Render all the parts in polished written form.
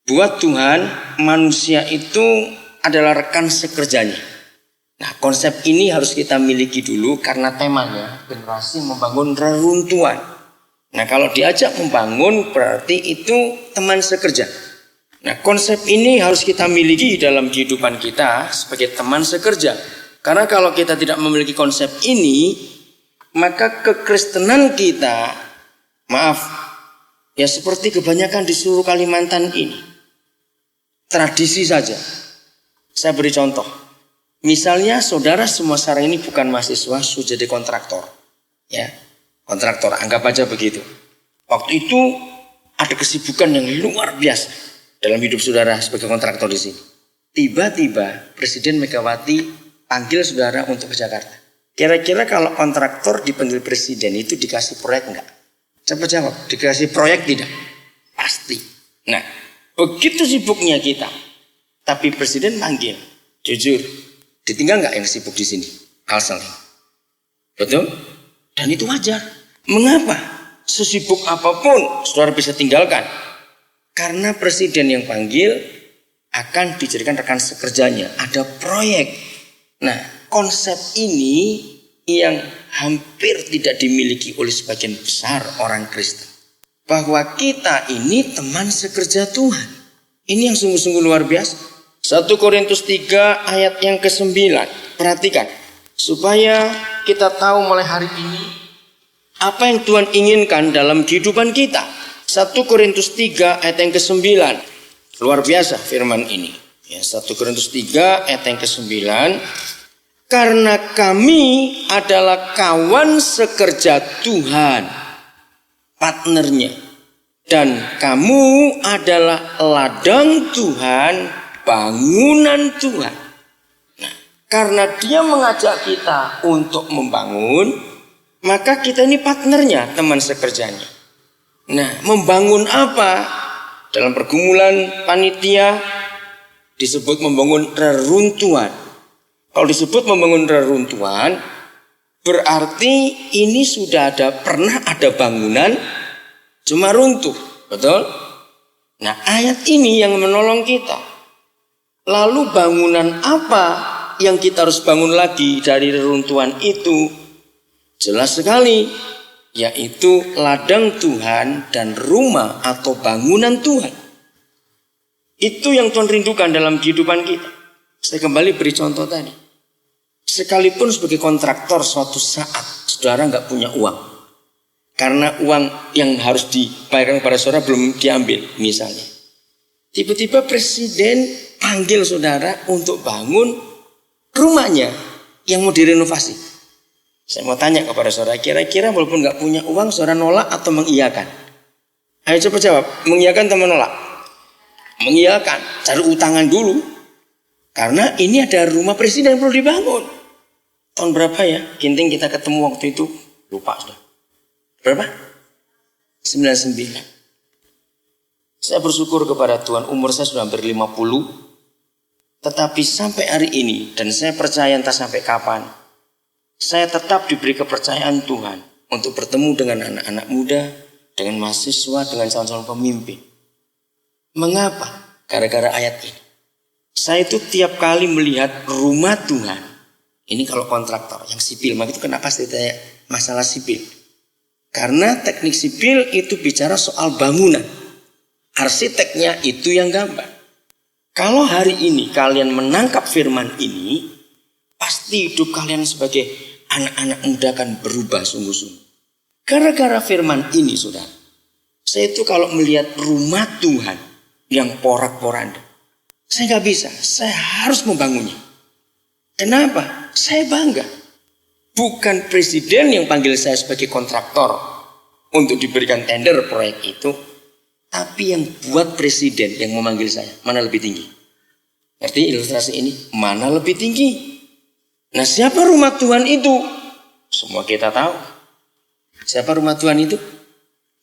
Buat Tuhan, manusia itu adalah rekan sekerjanya. Nah, konsep ini harus kita miliki dulu karena temanya generasi membangun reruntuhan. Nah, kalau diajak membangun berarti itu teman sekerja. Nah, konsep ini harus kita miliki dalam kehidupan kita sebagai teman sekerja. Karena kalau kita tidak memiliki konsep ini, maka kekristenan kita, ya seperti kebanyakan di seluruh Kalimantan ini, tradisi saja. Saya beri contoh. Misalnya saudara semua sekarang ini bukan mahasiswa, sudah jadi kontraktor. Ya, kontraktor, anggap aja begitu. Waktu itu ada kesibukan yang luar biasa dalam hidup saudara sebagai kontraktor di sini. Tiba-tiba Presiden Megawati panggil saudara untuk ke Jakarta. Kira-kira kalau kontraktor dipanggil presiden itu dikasih proyek enggak? Coba jawab, dikasih proyek tidak? Pasti. Nah, begitu sibuknya kita. Tapi presiden panggil, jujur, ditinggal enggak yang sibuk di sini? Kalsel. Betul? Dan itu wajar. Mengapa? Sesibuk apapun saudara bisa tinggalkan. Karena presiden yang panggil akan dijadikan rekan sekerjanya. Ada proyek. Nah, konsep ini yang hampir tidak dimiliki oleh sebagian besar orang Kristen. Bahwa kita ini teman sekerja Tuhan. Ini yang sungguh-sungguh luar biasa. 1 Korintus 3 ayat yang ke-9. Perhatikan. Supaya kita tahu mulai hari ini apa yang Tuhan inginkan dalam kehidupan kita. 1 Korintus 3 ayat yang ke-9. Luar biasa firman ini. Ya, 1 Korintus 3 ayat yang ke-9. Karena kami adalah kawan sekerja Tuhan, partnernya. Dan kamu adalah ladang Tuhan, bangunan Tuhan. Nah, karena dia mengajak kita untuk membangun, maka kita ini partnernya, teman sekerjanya. Nah, membangun apa? Dalam pergumulan panitia disebut membangun reruntuhan. Kalau disebut membangun reruntuhan, berarti ini sudah pernah ada bangunan, cuma runtuh, betul? Nah, ayat ini yang menolong kita. Lalu bangunan apa yang kita harus bangun lagi dari reruntuhan itu? Jelas sekali, yaitu ladang Tuhan dan rumah atau bangunan Tuhan. Itu yang Tuhan rindukan dalam kehidupan kita. Saya kembali beri contoh tadi. Sekalipun sebagai kontraktor suatu saat saudara nggak punya uang, karena uang yang harus dibayarkan kepada saudara belum diambil misalnya. Tiba-tiba presiden panggil saudara untuk bangun rumahnya yang mau direnovasi. Saya mau tanya kepada saudara, kira-kira walaupun nggak punya uang, saudara nolak atau mengiyakan? Ayo coba jawab, mengiyakan atau menolak? Mengiyakan, cari utangan dulu. Karena ini ada rumah presiden yang perlu dibangun. Tahun berapa ya? Ginting kita ketemu waktu itu. Lupa sudah. Berapa? 99. Saya bersyukur kepada Tuhan. Umur saya sudah hampir 50. Tetapi sampai hari ini. Dan saya percaya entah sampai kapan. Saya tetap diberi kepercayaan Tuhan. Untuk bertemu dengan anak-anak muda. Dengan mahasiswa. Dengan calon-calon pemimpin. Mengapa? Gara-gara ayat ini. Saya itu tiap kali melihat rumah Tuhan. Ini kalau kontraktor yang sipil, maka itu kenapa saya tanya masalah sipil? Karena teknik sipil itu bicara soal bangunan. Arsiteknya itu yang gambar. Kalau hari ini kalian menangkap firman ini, pasti hidup kalian sebagai anak-anak muda akan berubah sungguh-sungguh. Gara-gara firman ini, saudara, saya itu kalau melihat rumah Tuhan yang porak-poranda, saya nggak bisa, saya harus membangunnya. Kenapa? Saya bangga. Bukan presiden yang panggil saya sebagai kontraktor untuk diberikan tender proyek itu, tapi yang buat presiden yang memanggil saya. Mana lebih tinggi? Ngerti ilustrasi ini? Mana lebih tinggi? Nah, siapa rumah Tuhan itu? Semua kita tahu. Siapa rumah Tuhan itu?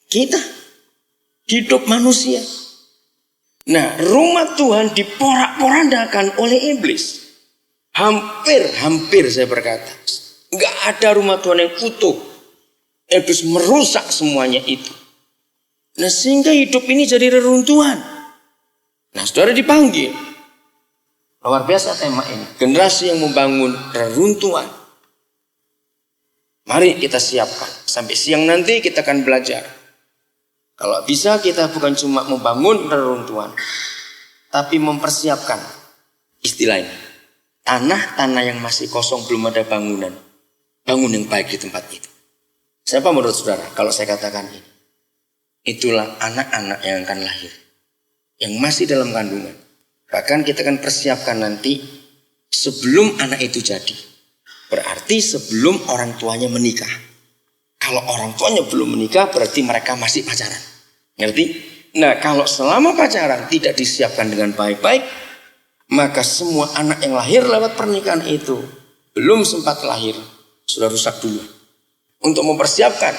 Kita. Hidup manusia. Nah, rumah Tuhan diporak-porandakan oleh iblis. Hampir saya berkata, nggak ada rumah Tuhan yang utuh. Iblis merusak semuanya itu. Nah, sehingga hidup ini jadi reruntuhan. Nah, saudara dipanggil. Luar biasa tema ini. Generasi yang membangun reruntuhan. Mari kita siapkan. Sampai siang nanti kita akan belajar. Kalau bisa kita bukan cuma membangun reruntuhan, tapi mempersiapkan istilah ini. Tanah-tanah yang masih kosong belum ada bangunan. Bangun yang baik di tempat itu. Siapa menurut saudara kalau saya katakan ini? Itulah anak-anak yang akan lahir. Yang masih dalam kandungan. Bahkan kita akan persiapkan nanti sebelum anak itu jadi. Berarti sebelum orang tuanya menikah. Kalau orang tuanya belum menikah berarti mereka masih pacaran. Ngerti? Nah, kalau selama pacaran tidak disiapkan dengan baik-baik, maka semua anak yang lahir lewat pernikahan itu belum sempat lahir, sudah rusak dulu. Untuk mempersiapkan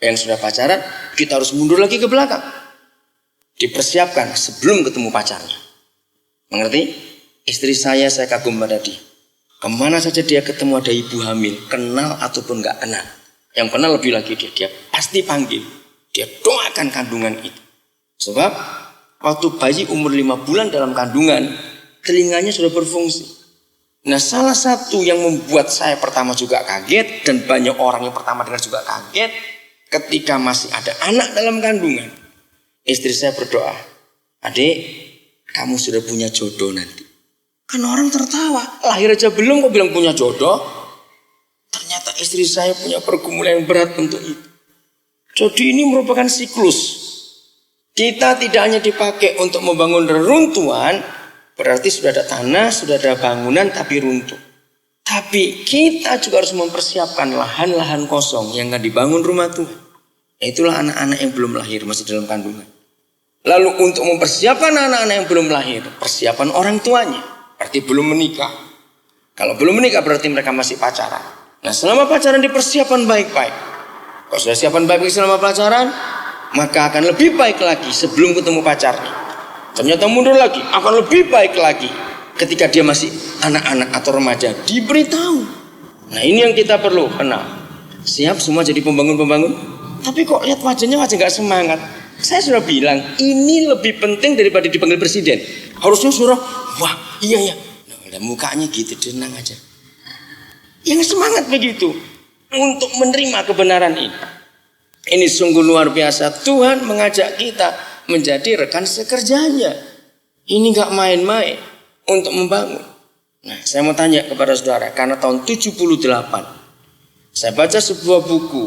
yang sudah pacaran, kita harus mundur lagi ke belakang. Dipersiapkan sebelum ketemu pacarnya. Mengerti? Istri saya kagum pada dia. Kemana saja dia ketemu ada ibu hamil, kenal ataupun gak kenal. Yang kenal lebih lagi dia pasti panggil. Dia doakan kandungan itu. Sebab waktu bayi umur 5 bulan dalam kandungan, telinganya sudah berfungsi. Nah, salah satu yang membuat saya pertama juga kaget, dan banyak orang yang pertama dengar juga kaget, ketika masih ada anak dalam kandungan, istri saya berdoa, "Adik, kamu sudah punya jodoh nanti." Kan orang tertawa, lahir aja belum kok bilang punya jodoh. Ternyata istri saya punya pergumulan yang berat untuk itu. Jadi ini merupakan siklus. Kita tidak hanya dipakai untuk membangun reruntuhan, berarti sudah ada tanah, sudah ada bangunan tapi runtuh. Tapi kita juga harus mempersiapkan lahan-lahan kosong yang akan dibangun rumah Tuhan. Itulah anak-anak yang belum lahir masih dalam kandungan. Lalu untuk mempersiapkan anak-anak yang belum lahir, persiapan orang tuanya, berarti belum menikah. Kalau belum menikah berarti mereka masih pacaran. Nah, selama pacaran dipersiapkan baik-baik. Kalau sudah siapkan baik-baik selama pacaran, maka akan lebih baik lagi sebelum ketemu pacarnya. Ternyata mundur lagi, akan lebih baik lagi ketika dia masih anak-anak atau remaja, diberitahu. Nah, ini yang kita perlu kenal. Siap semua jadi pembangun-pembangun? Tapi kok lihat wajahnya wajah gak semangat. Saya sudah bilang, ini lebih penting daripada dipanggil presiden. Harusnya suruh, wah iya. Nah, mukanya gitu, tenang aja. Yang semangat begitu untuk menerima kebenaran ini. Ini sungguh luar biasa. Tuhan mengajak kita menjadi rekan sekerjanya. Ini gak main-main untuk membangun. Nah, saya mau tanya kepada saudara, karena tahun 78 saya baca sebuah buku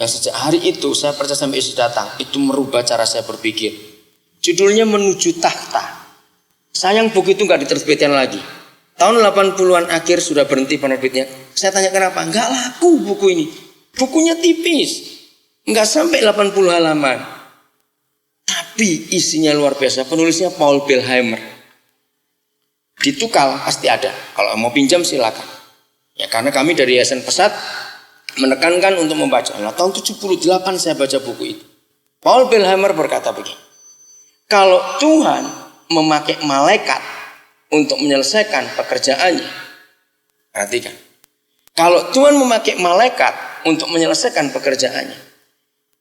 yang sejak hari itu saya percaya sampai Yesus datang, itu merubah cara saya berpikir. Judulnya Menuju Takhta. Sayang buku itu gak diterbitkan lagi. Tahun 80-an akhir sudah berhenti penerbitnya. Saya tanya kenapa? Gak laku buku ini. Bukunya tipis. Gak sampai 80 halaman. Tapi isinya luar biasa. Penulisnya Paul Belheimer. Ditukal pasti ada. Kalau mau pinjam silakan. Ya, karena kami dari Yayasan Pesat menekankan untuk membaca. Nah, tahun 78 saya baca buku itu. Paul Belheimer berkata begini. Kalau Tuhan memakai malaikat untuk menyelesaikan pekerjaannya, perhatikan. Kalau Tuhan memakai malaikat untuk menyelesaikan pekerjaannya,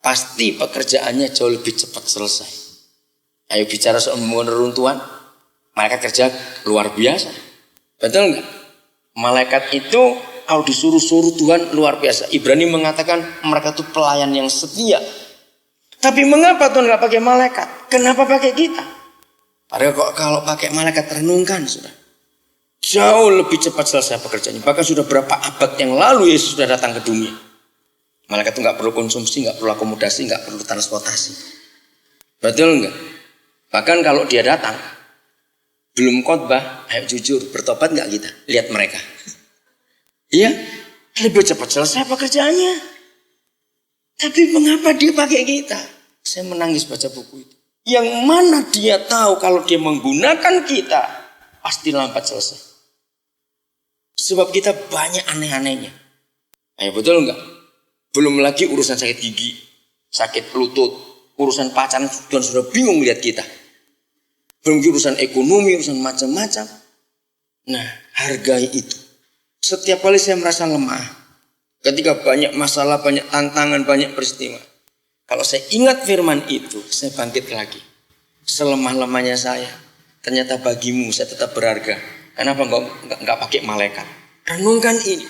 pasti pekerjaannya jauh lebih cepat selesai. Ayo bicara soal membangun reruntuhan, malaikat kerja luar biasa. Betul enggak? Malaikat itu kalau disuruh-suruh Tuhan luar biasa. Ibrani mengatakan mereka itu pelayan yang setia. Tapi mengapa Tuhan enggak pakai malaikat? Kenapa pakai kita? Padahal kok kalau pakai malaikat, renungkan sudah. Jauh lebih cepat selesai pekerjaannya. Bahkan sudah berapa abad yang lalu Yesus sudah datang ke dunia. Malaikat itu gak perlu konsumsi, gak perlu akomodasi, gak perlu transportasi. Betul enggak? Bahkan kalau dia datang, belum khotbah, ayo jujur, bertobat gak kita? Lihat mereka. Iya, lebih cepat selesai pekerjaannya. Tapi mengapa dia pakai kita? Saya menangis baca buku itu. Yang mana dia tahu kalau dia menggunakan kita, pasti lambat selesai. Sebab kita banyak aneh-anehnya. Ayo betul enggak? Belum lagi urusan sakit gigi, sakit lutut, urusan pacaran, Tuhan sudah bingung melihat kita. Belum lagi urusan ekonomi, urusan macam-macam. Nah, hargai itu. Setiap kali saya merasa lemah, ketika banyak masalah, banyak tantangan, banyak peristiwa, kalau saya ingat firman itu, saya bangkit lagi. Selemah-lemahnya saya, ternyata bagimu saya tetap berharga. Kenapa enggak pakai malaikat? Renungkan ini.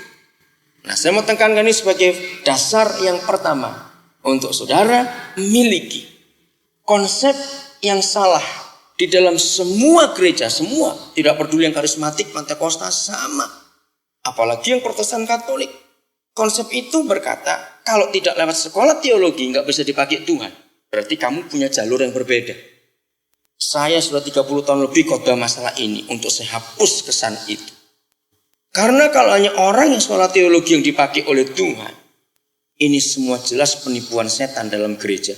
Nah, saya mau tekankan ini sebagai dasar yang pertama untuk saudara miliki konsep yang salah di dalam semua gereja, semua, tidak peduli yang karismatik, Pentakosta sama, apalagi yang Protestan Katolik. Konsep itu berkata, kalau tidak lewat sekolah teologi nggak bisa dipakai Tuhan. Berarti kamu punya jalur yang berbeda. Saya sudah 30 tahun lebih khotbah masalah ini untuk saya hapus kesan itu. Karena kalau hanya orang yang sekolah teologi yang dipakai oleh Tuhan, ini semua jelas penipuan setan dalam gereja.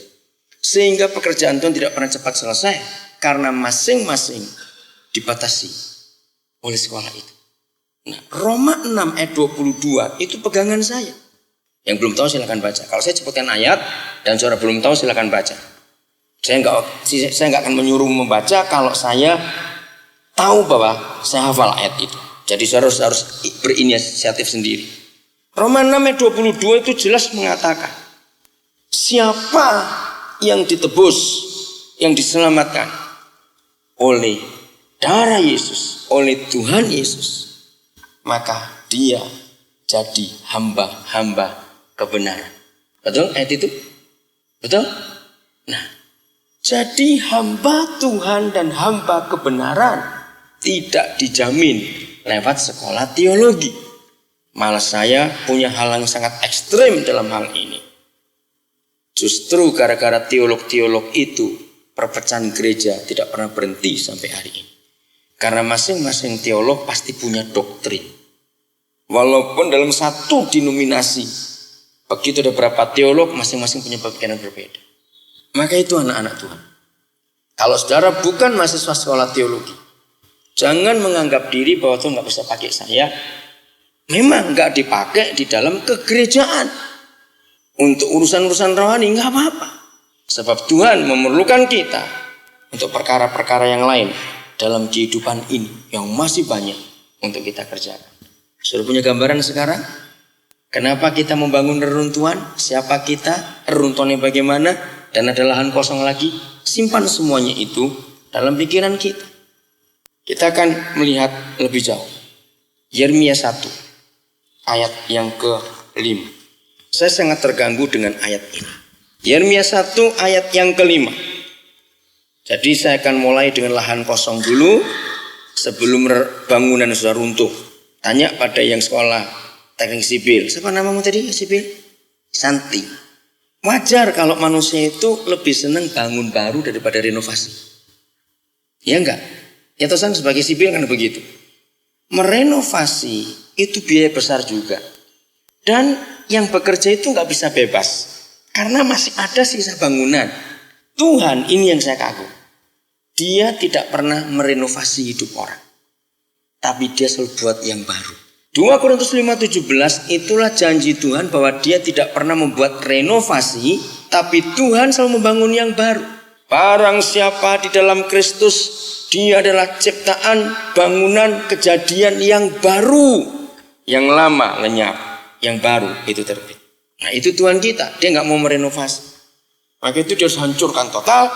Sehingga pekerjaan Tuhan tidak pernah cepat selesai. Karena masing-masing dibatasi oleh sekolah itu. Nah, Roma 6 ayat 22 itu pegangan saya. Yang belum tahu silakan baca. Kalau saya sebutkan ayat dan saudara belum tahu silakan baca. Saya nggak akan menyuruh membaca kalau saya tahu bahwa saya hafal ayat itu. Jadi saudara harus berinisiatif sendiri. Roma 6 ayat 22 itu jelas mengatakan, siapa yang ditebus, yang diselamatkan oleh darah Yesus, oleh Tuhan Yesus, maka dia jadi hamba-hamba kebenaran. Betul ayat itu? Betul? Nah, jadi hamba Tuhan dan hamba kebenaran tidak dijamin lewat sekolah teologi. Malah saya punya hal yang sangat ekstrim dalam hal ini. Justru gara-gara teolog-teolog itu, perpecahan gereja tidak pernah berhenti sampai hari ini. Karena masing-masing teolog pasti punya doktrin. Walaupun dalam satu denominasi, begitu ada beberapa teolog, masing-masing punya pemikiran berbeda. Maka itu anak-anak Tuhan. Kalau saudara bukan mahasiswa sekolah teologi, jangan menganggap diri bahwa Tuhan nggak bisa pakai saya. Memang nggak dipakai di dalam kegerejaan. Untuk urusan-urusan rohani nggak apa-apa. Sebab Tuhan memerlukan kita untuk perkara-perkara yang lain dalam kehidupan ini yang masih banyak untuk kita kerjakan. Sudah punya gambaran sekarang? Kenapa kita membangun reruntuhan? Siapa kita? Reruntuhannya bagaimana? Dan ada lahan kosong lagi? Simpan semuanya itu dalam pikiran kita. Kita akan melihat lebih jauh. Yeremia 1 ayat yang ke-5. Saya sangat terganggu dengan ayat ini. Yeremia 1 ayat yang ke-5. Jadi saya akan mulai dengan lahan kosong dulu sebelum bangunan sudah runtuh. Tanya pada yang sekolah teknik sipil. Siapa namamu tadi sipil? Santi. Wajar kalau manusia itu lebih senang bangun baru daripada renovasi. Ya enggak? Ya tosan sebagai sipil kan begitu. Merenovasi itu biaya besar juga. Dan yang bekerja itu nggak bisa bebas. Karena masih ada sisa bangunan. Tuhan ini yang saya kagum. Dia tidak pernah merenovasi hidup orang. Tapi dia selalu buat yang baru. 2 Korintus 5:17 itulah janji Tuhan bahwa dia tidak pernah membuat renovasi. Tapi Tuhan selalu membangun yang baru. Barang siapa di dalam Kristus, dia adalah ciptaan bangunan kejadian yang baru. Yang lama lenyap. Yang baru itu terbit. Nah itu Tuhan kita. Dia nggak mau merenovasi. Maka itu dia harus hancurkan total.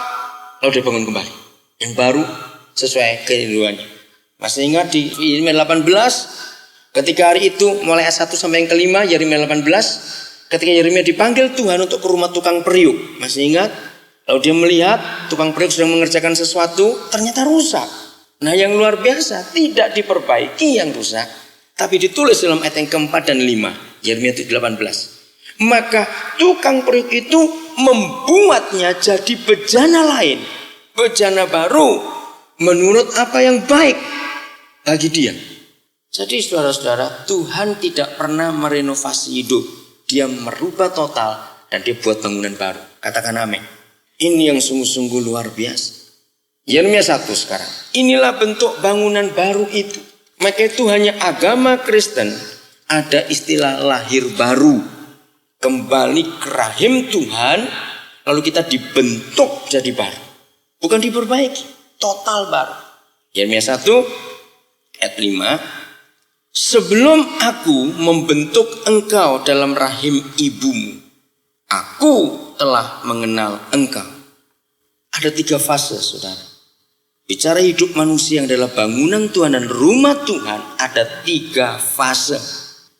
Lalu dia bangun kembali. Yang baru sesuai kerinduannya. Masih ingat di Yeremia 18. Ketika hari itu mulai ayat 1 sampai yang kelima. Yeremia 18. Ketika Yeremia dipanggil Tuhan untuk ke rumah tukang periuk. Masih ingat? Lalu dia melihat tukang periuk sedang mengerjakan sesuatu. Ternyata rusak. Nah yang luar biasa. Tidak diperbaiki yang rusak. Tapi ditulis dalam ayat yang keempat dan 5. Yeremia 18. Maka tukang periuk itu membuatnya jadi bejana lain. Bejana baru. Menurut apa yang baik bagi dia. Jadi saudara-saudara, Tuhan tidak pernah merenovasi hidup. Dia merubah total dan dia buat bangunan baru. Katakan amin. Ini yang sungguh-sungguh luar biasa. Yeremia 1 sekarang. Inilah bentuk bangunan baru itu. Maka itu hanya agama Kristen ada istilah lahir baru. Kembali ke rahim Tuhan, lalu kita dibentuk jadi baru. Bukan diperbaiki, total baru. Yeremia 1 ayat 5. Sebelum aku membentuk engkau dalam rahim ibumu, aku telah mengenal engkau. Ada 3 fase saudara. Bicara hidup manusia yang adalah bangunan Tuhan dan rumah Tuhan, ada 3 fase.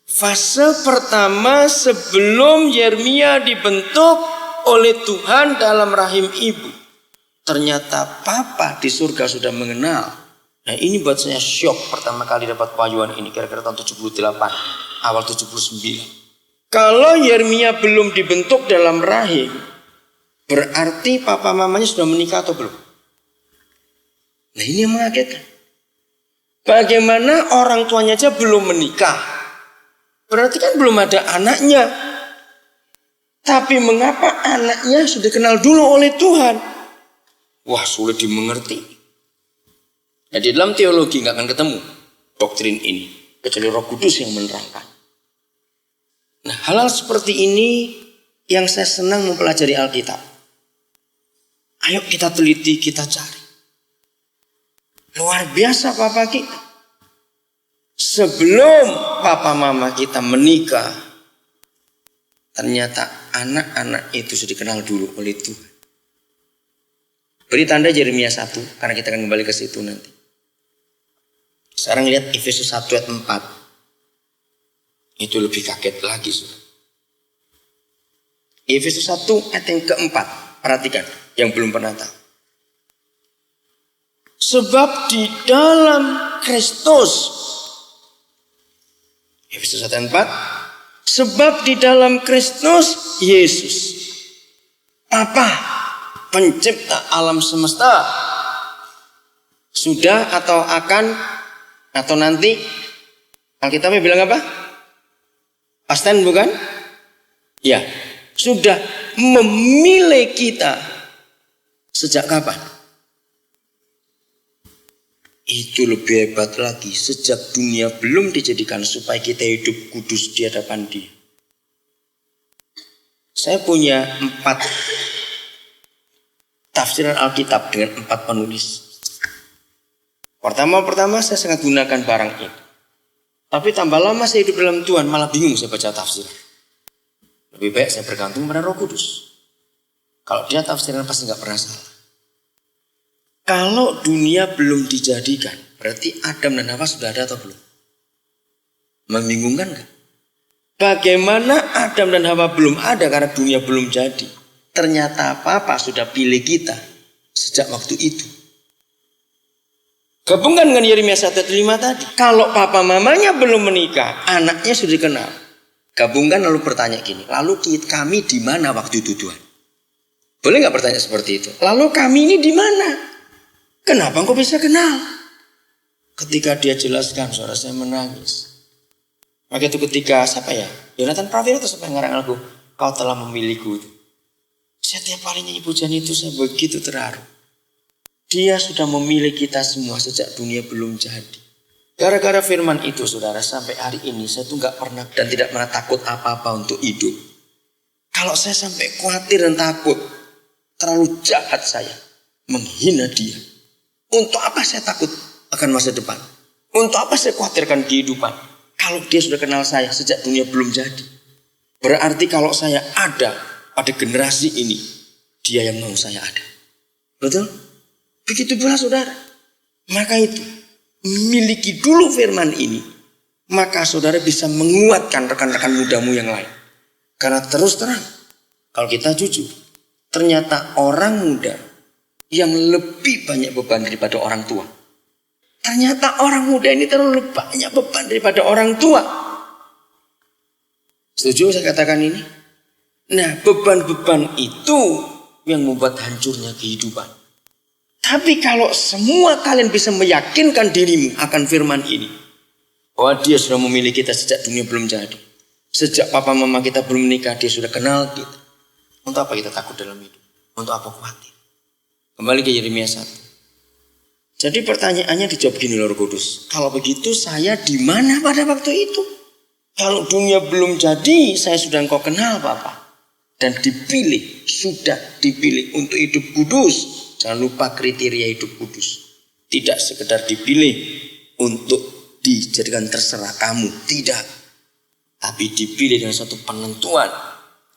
Fase pertama sebelum Yeremia dibentuk oleh Tuhan dalam rahim ibu. Ternyata papa di surga sudah mengenal. Nah ini buat saya syok pertama kali dapat payuan ini. Kira-kira tahun 78, awal 79. Kalau Yeremia belum dibentuk dalam rahim, berarti papa mamanya sudah menikah atau belum? Nah ini yang mengagetkan. Bagaimana orang tuanya aja belum menikah? Berarti kan belum ada anaknya. Tapi mengapa anaknya sudah dikenal dulu oleh Tuhan? Wah sulit dimengerti. Nah, di dalam teologi nggak akan ketemu doktrin ini. Kecuali Roh Kudus yang menerangkan. Nah hal-hal seperti ini yang saya senang mempelajari Alkitab. Ayo kita teliti, kita cari. Luar biasa papa kita. Sebelum papa mama kita menikah, ternyata anak-anak itu sudah dikenal dulu oleh Tuhan. Beri tanda Yeremia 1, karena kita akan kembali ke situ nanti. Sekarang lihat Efesus 1 ayat 4. Itu lebih kaget lagi. Efesus 1 ayat yang keempat. Perhatikan, yang belum pernah tahu. Sebab di dalam Kristus, Efesus 1 ayat 4, sebab di dalam Kristus Yesus, Bapa pencipta alam semesta, sudah atau akan atau nanti, Alkitabnya bilang apa? Past tense bukan? Ya, sudah memilih kita sejak kapan? Itu lebih hebat lagi, sejak dunia belum dijadikan supaya kita hidup kudus di hadapan Dia. Saya punya 4 tafsiran Alkitab dengan 4 penulis. Pertama saya sangat gunakan barang ini. Tapi tambah lama saya hidup dalam Tuhan, malah bingung saya baca tafsir. Lebih baik saya bergantung pada Roh Kudus. Kalau dia tafsiran pasti nggak pernah salah. Kalau dunia belum dijadikan, berarti Adam dan Hawa sudah ada atau belum? Membingungkan nggak? Bagaimana Adam dan Hawa belum ada karena dunia belum jadi? Ternyata Papa sudah pilih kita sejak waktu itu. Gabungkan dengan Yeremia 1 ayat 5 tadi. Kalau papa mamanya belum menikah, anaknya sudah dikenal. Gabungkan lalu bertanya gini, lalu kami di mana waktu itu Tuhan? Boleh nggak bertanya seperti itu? Lalu kami ini di mana? Kenapa engkau bisa kenal? Ketika dia jelaskan, saudara saya menangis. Maka itu ketika siapa ya? Yonatan Prawiro atau siapa yang ngarang lagu? Kau telah memilihku. Setiap kali nyanyi pujian itu saya begitu terharu. Dia sudah memilih kita semua sejak dunia belum jadi. Gara-gara firman itu saudara, sampai hari ini saya tuh gak pernah dan tidak pernah takut apa-apa untuk hidup. Kalau saya sampai khawatir dan takut, terlalu jahat saya menghina dia. Untuk apa saya takut akan masa depan? Untuk apa saya khawatirkan kehidupan? Kalau dia sudah kenal saya sejak dunia belum jadi. Berarti kalau saya ada pada generasi ini, dia yang mau saya ada. Betul? Begitu pula saudara. Maka itu, miliki dulu firman ini. Maka saudara bisa menguatkan rekan-rekan mudamu yang lain. Karena terus terang, kalau kita jujur, ternyata orang muda yang lebih banyak beban daripada orang tua. Ternyata orang muda ini terlalu banyak beban daripada orang tua. Setuju saya katakan ini? Nah, beban-beban itu yang membuat hancurnya kehidupan. Tapi kalau semua kalian bisa meyakinkan dirimu akan firman ini, bahwa dia sudah memilih kita sejak dunia belum jadi. Sejak papa mama kita belum menikah, dia sudah kenal kita. Untuk apa kita takut dalam hidup? Untuk apa khawatir? Kembali ke Yeremia 1. Jadi pertanyaannya dijawab gini Roh Kudus. Kalau begitu saya di mana pada waktu itu? Kalau dunia belum jadi, saya sudah engkau kenal Papa. Dan dipilih, sudah dipilih untuk hidup kudus. Jangan lupa kriteria hidup kudus. Tidak sekedar dipilih untuk dijadikan terserah kamu. Tidak. Tapi dipilih dengan suatu penentuan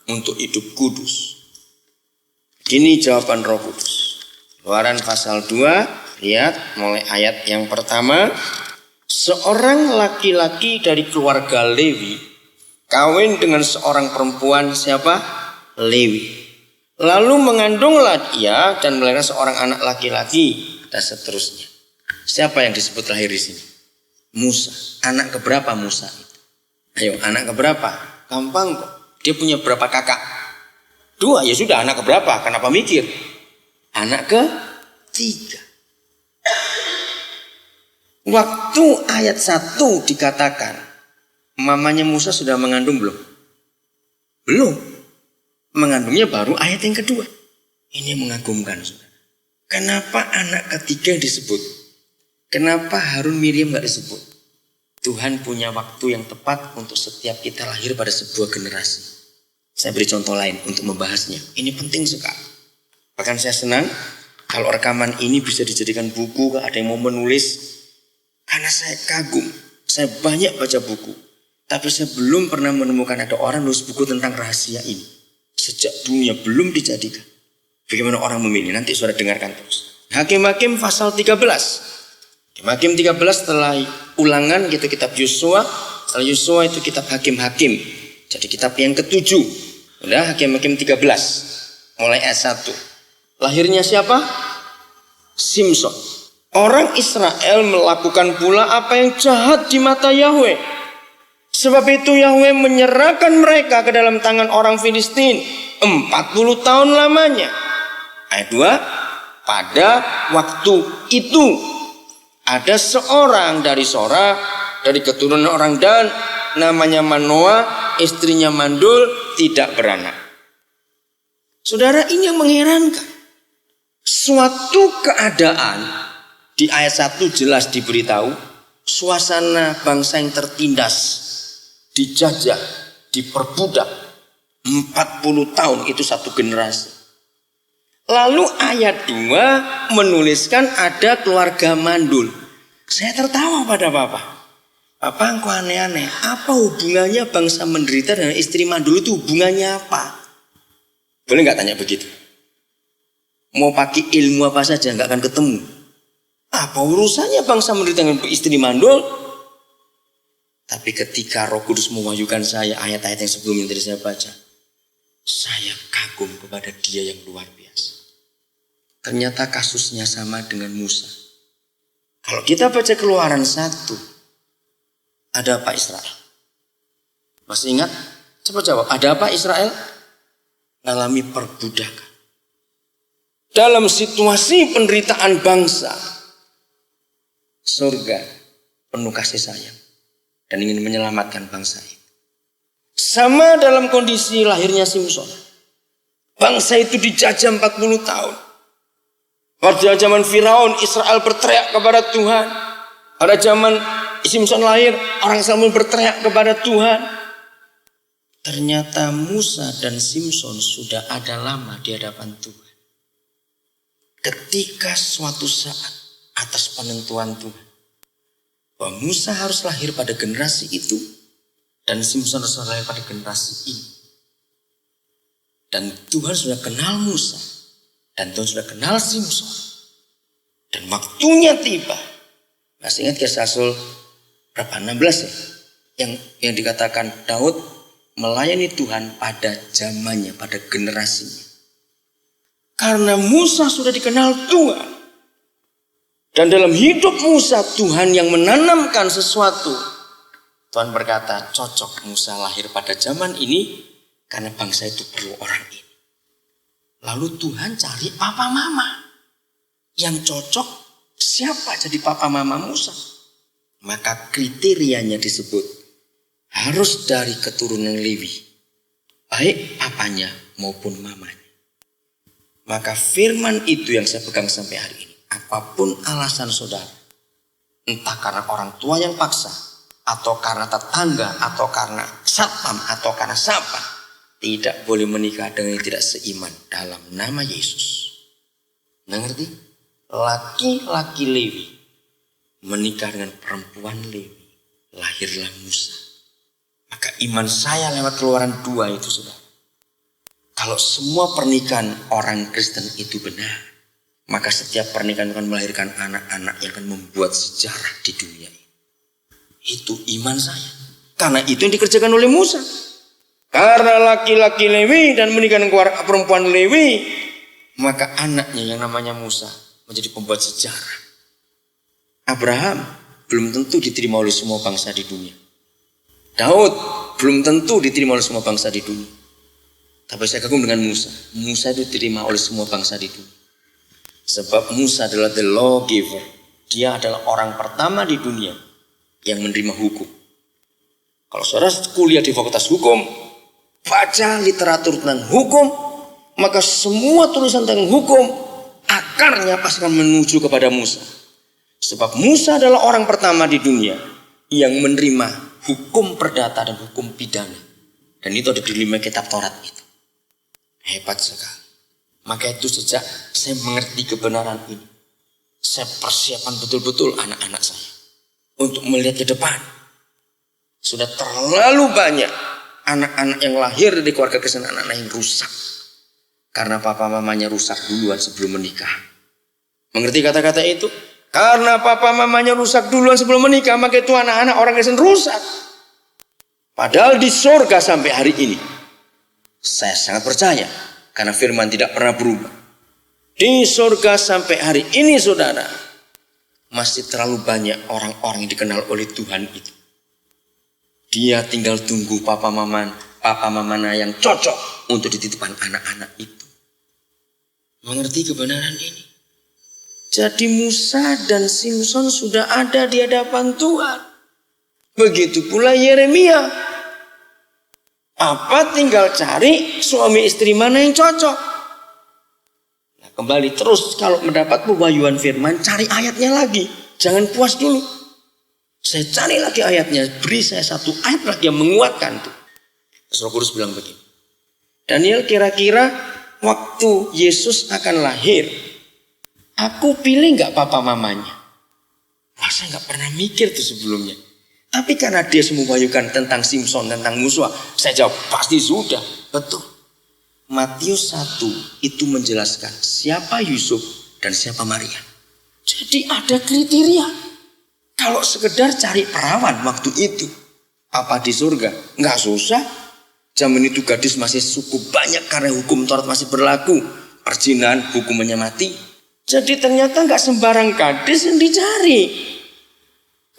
untuk hidup kudus. Gini jawaban Roh Kudus. Keluaran pasal 2 Lihat mulai ayat yang pertama. Seorang laki-laki dari keluarga Lewi kawin dengan seorang perempuan siapa? Lewi. Lalu mengandunglah ia dan melahirkan seorang anak laki-laki dan seterusnya. Siapa yang disebut lahir di sini? Musa. Anak keberapa Musa itu? Ayo, anak keberapa? Gampang kok. Dia punya berapa kakak? 2, ya sudah, anak keberapa? Kenapa mikir? Anak ke-3. Waktu ayat 1 dikatakan mamanya Musa sudah mengandung belum? Belum. Mengandungnya baru ayat yang kedua. Ini mengagumkan, saudara. Kenapa anak ketiga disebut? Kenapa Harun Miriam gak disebut? Tuhan punya waktu yang tepat untuk setiap kita lahir pada sebuah generasi. Saya beri contoh lain untuk membahasnya. Ini penting sekali. Bahkan saya senang kalau rekaman ini bisa dijadikan buku. Ada yang mau menulis. Karena saya kagum. Saya banyak baca buku. Tapi saya belum pernah menemukan ada orang nulis buku tentang rahasia ini. Sejak dunia belum dijadikan. Bagaimana orang memilih? Nanti saudara dengarkan terus. Hakim-Hakim pasal 13. Hakim 13 setelah Ulangan gitu kitab Yosua. Setelah Yosua itu kitab Hakim-Hakim. Jadi kitab yang ke-7. Udah Hakim-Hakim 13. Mulai ayat 1. Lahirnya siapa? Simson. Orang Israel melakukan pula apa yang jahat di mata Yahweh. Sebab itu Yahweh menyerahkan mereka ke dalam tangan orang Filistin 40 tahun lamanya. Ayat 2. Pada waktu itu ada seorang dari Sora, dari keturunan orang Dan, namanya Manoah, istrinya mandul, tidak beranak. Saudara, ini yang mengherankan. Suatu keadaan di ayat 1 jelas diberitahu, suasana bangsa yang tertindas, dijajah, diperbudak 40 tahun, itu satu generasi. Lalu ayat 2 menuliskan ada keluarga mandul. Saya tertawa pada Bapak. Bapak engkau aneh-aneh. Apa hubungannya bangsa menderita dan istri mandul itu hubungannya apa? Boleh gak tanya begitu? Mau pakai ilmu apa saja gak akan ketemu. Apa urusannya bangsa menderita dengan istri mandul? Tapi ketika Roh Kudus mewahyukan saya ayat-ayat yang sebelumnya tadi saya baca, saya kagum kepada Dia yang luar biasa. Ternyata kasusnya sama dengan Musa. Kalau kita baca Keluaran 1, ada apa Israel? Masih ingat? Coba jawab, ada apa Israel? Mengalami perbudakan. Dalam situasi penderitaan bangsa, surga penuh kasih sayang dan ingin menyelamatkan bangsa ini. Sama dalam kondisi lahirnya Simson. Bangsa itu dijajah 40 tahun. Pada zaman Firaun, Israel berteriak kepada Tuhan. Pada zaman Simson lahir, orang Israel berteriak kepada Tuhan. Ternyata Musa dan Simson sudah ada lama di hadapan Tuhan. Ketika suatu saat atas penentuan Tuhan, bahwa Musa harus lahir pada generasi itu, dan Simson harus lahir pada generasi ini. Dan Tuhan sudah kenal Musa. Dan Tuhan sudah kenal Simson. Dan waktunya tiba. Masih ingat Kisah Rasul berapa? 16 ya? Yang dikatakan Daud melayani Tuhan pada zamannya, pada generasinya. Karena Musa sudah dikenal Tuhan. Dan dalam hidup Musa, Tuhan yang menanamkan sesuatu. Tuhan berkata, cocok Musa lahir pada zaman ini, karena bangsa itu perlu orang ini. Lalu Tuhan cari papa mama. Yang cocok siapa jadi papa mama Musa? Maka kriterianya disebut harus dari keturunan Lewi. Baik papanya maupun mamanya. Maka firman itu yang saya pegang sampai hari ini. Apapun alasan saudara. Entah karena orang tua yang paksa. Atau karena tetangga. Atau karena satpam. Atau karena siapa. Tidak boleh menikah dengan yang tidak seiman dalam nama Yesus. Ngerti? Laki-laki Lewi menikah dengan perempuan Lewi. Lahirlah Musa. Maka iman saya lewat Keluaran 2 itu sudah. Kalau semua pernikahan orang Kristen itu benar, maka setiap pernikahan akan melahirkan anak-anak yang akan membuat sejarah di dunia ini. Itu iman saya. Karena itu yang dikerjakan oleh Musa. Karena laki-laki Lewi dan menikah dengan perempuan Lewi, maka anaknya yang namanya Musa menjadi pembuat sejarah. Abraham belum tentu diterima oleh semua bangsa di dunia. Daud belum tentu diterima oleh semua bangsa di dunia. Tapi saya kagum dengan Musa. Musa itu diterima oleh semua bangsa di dunia. Sebab Musa adalah the lawgiver. Dia adalah orang pertama di dunia yang menerima hukum. Kalau saudara kuliah di fakultas hukum, baca literatur tentang hukum, maka semua tulisan tentang hukum akarnya pasti akan menuju kepada Musa. Sebab Musa adalah orang pertama di dunia yang menerima hukum perdata dan hukum pidana. Dan itu ada di 5 kitab Taurat itu. Hebat sekali. Maka itu sejak saya mengerti kebenaran ini, saya persiapan betul-betul anak-anak saya untuk melihat ke depan. Sudah terlalu banyak anak-anak yang lahir dari keluarga Kristen, anak-anak yang rusak. Karena papa mamanya rusak duluan sebelum menikah. Mengerti kata-kata itu? Karena papa mamanya rusak duluan sebelum menikah, maka itu anak-anak orang Kristen rusak. Padahal di surga sampai hari ini, saya sangat percaya. Karena firman tidak pernah berubah. Di surga sampai hari ini saudara, masih terlalu banyak orang-orang yang dikenal oleh Tuhan itu. Dia tinggal tunggu papa mamanya yang cocok untuk dititipkan anak-anak itu. Mengerti kebenaran ini? Jadi Musa dan Simson sudah ada di hadapan Tuhan. Begitu pula Yeremia. Apa tinggal cari suami istri mana yang cocok. Nah, kembali terus kalau mendapat pewahyuan firman, cari ayatnya lagi. Jangan puas dulu. Saya cari lagi ayatnya. Beri saya satu ayat lagi yang menguatkan tuh. Roh Kudus bilang begini. Daniel, kira-kira waktu Yesus akan lahir, aku pilih gak papa mamanya? Wah, saya gak pernah mikir tuh sebelumnya. Tapi karena dia membayukan tentang Simson, tentang Musa, saya jawab pasti sudah. Betul. Matius 1 itu menjelaskan siapa Yusuf dan siapa Maria. Jadi ada kriteria. Kalau sekedar cari perawan waktu itu, apa di surga? Nggak susah. Zaman itu gadis masih cukup banyak karena hukum Taurat masih berlaku. Perzinahan hukumannya mati. Jadi ternyata nggak sembarang gadis yang dicari.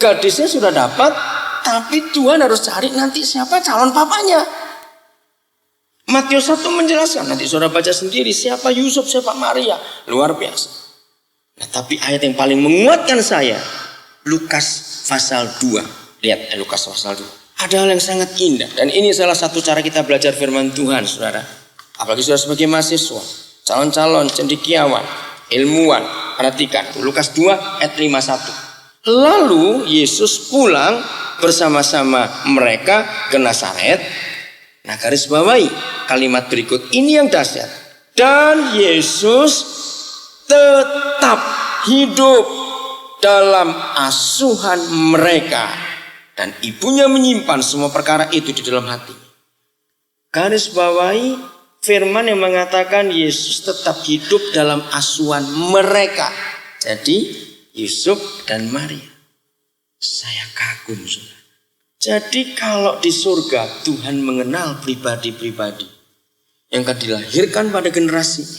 Gadisnya sudah dapat, tapi Tuhan harus cari nanti siapa calon papanya. Matius 1 menjelaskan, nanti saudara baca sendiri siapa Yusuf, siapa Maria. Luar biasa. Nah, tapi ayat yang paling menguatkan saya, Lukas pasal 2. Lihat Lukas pasal 2. Ada hal yang sangat indah. Dan ini salah satu cara kita belajar firman Tuhan, saudara. Apalagi saudara sebagai mahasiswa, calon-calon, cendekiawan, ilmuwan. Perhatikan, Lukas 2 ayat 51. Lalu Yesus pulang bersama-sama mereka ke Nazaret. Nah, garis bawahi kalimat berikut ini yang dahsyat. Dan Yesus tetap hidup dalam asuhan mereka. Dan ibunya menyimpan semua perkara itu di dalam hati. Garis bawahi firman yang mengatakan Yesus tetap hidup dalam asuhan mereka. Jadi Yusuf dan Maria. Saya kagum saudara. Jadi kalau di surga Tuhan mengenal pribadi-pribadi yang akan dilahirkan pada generasinya,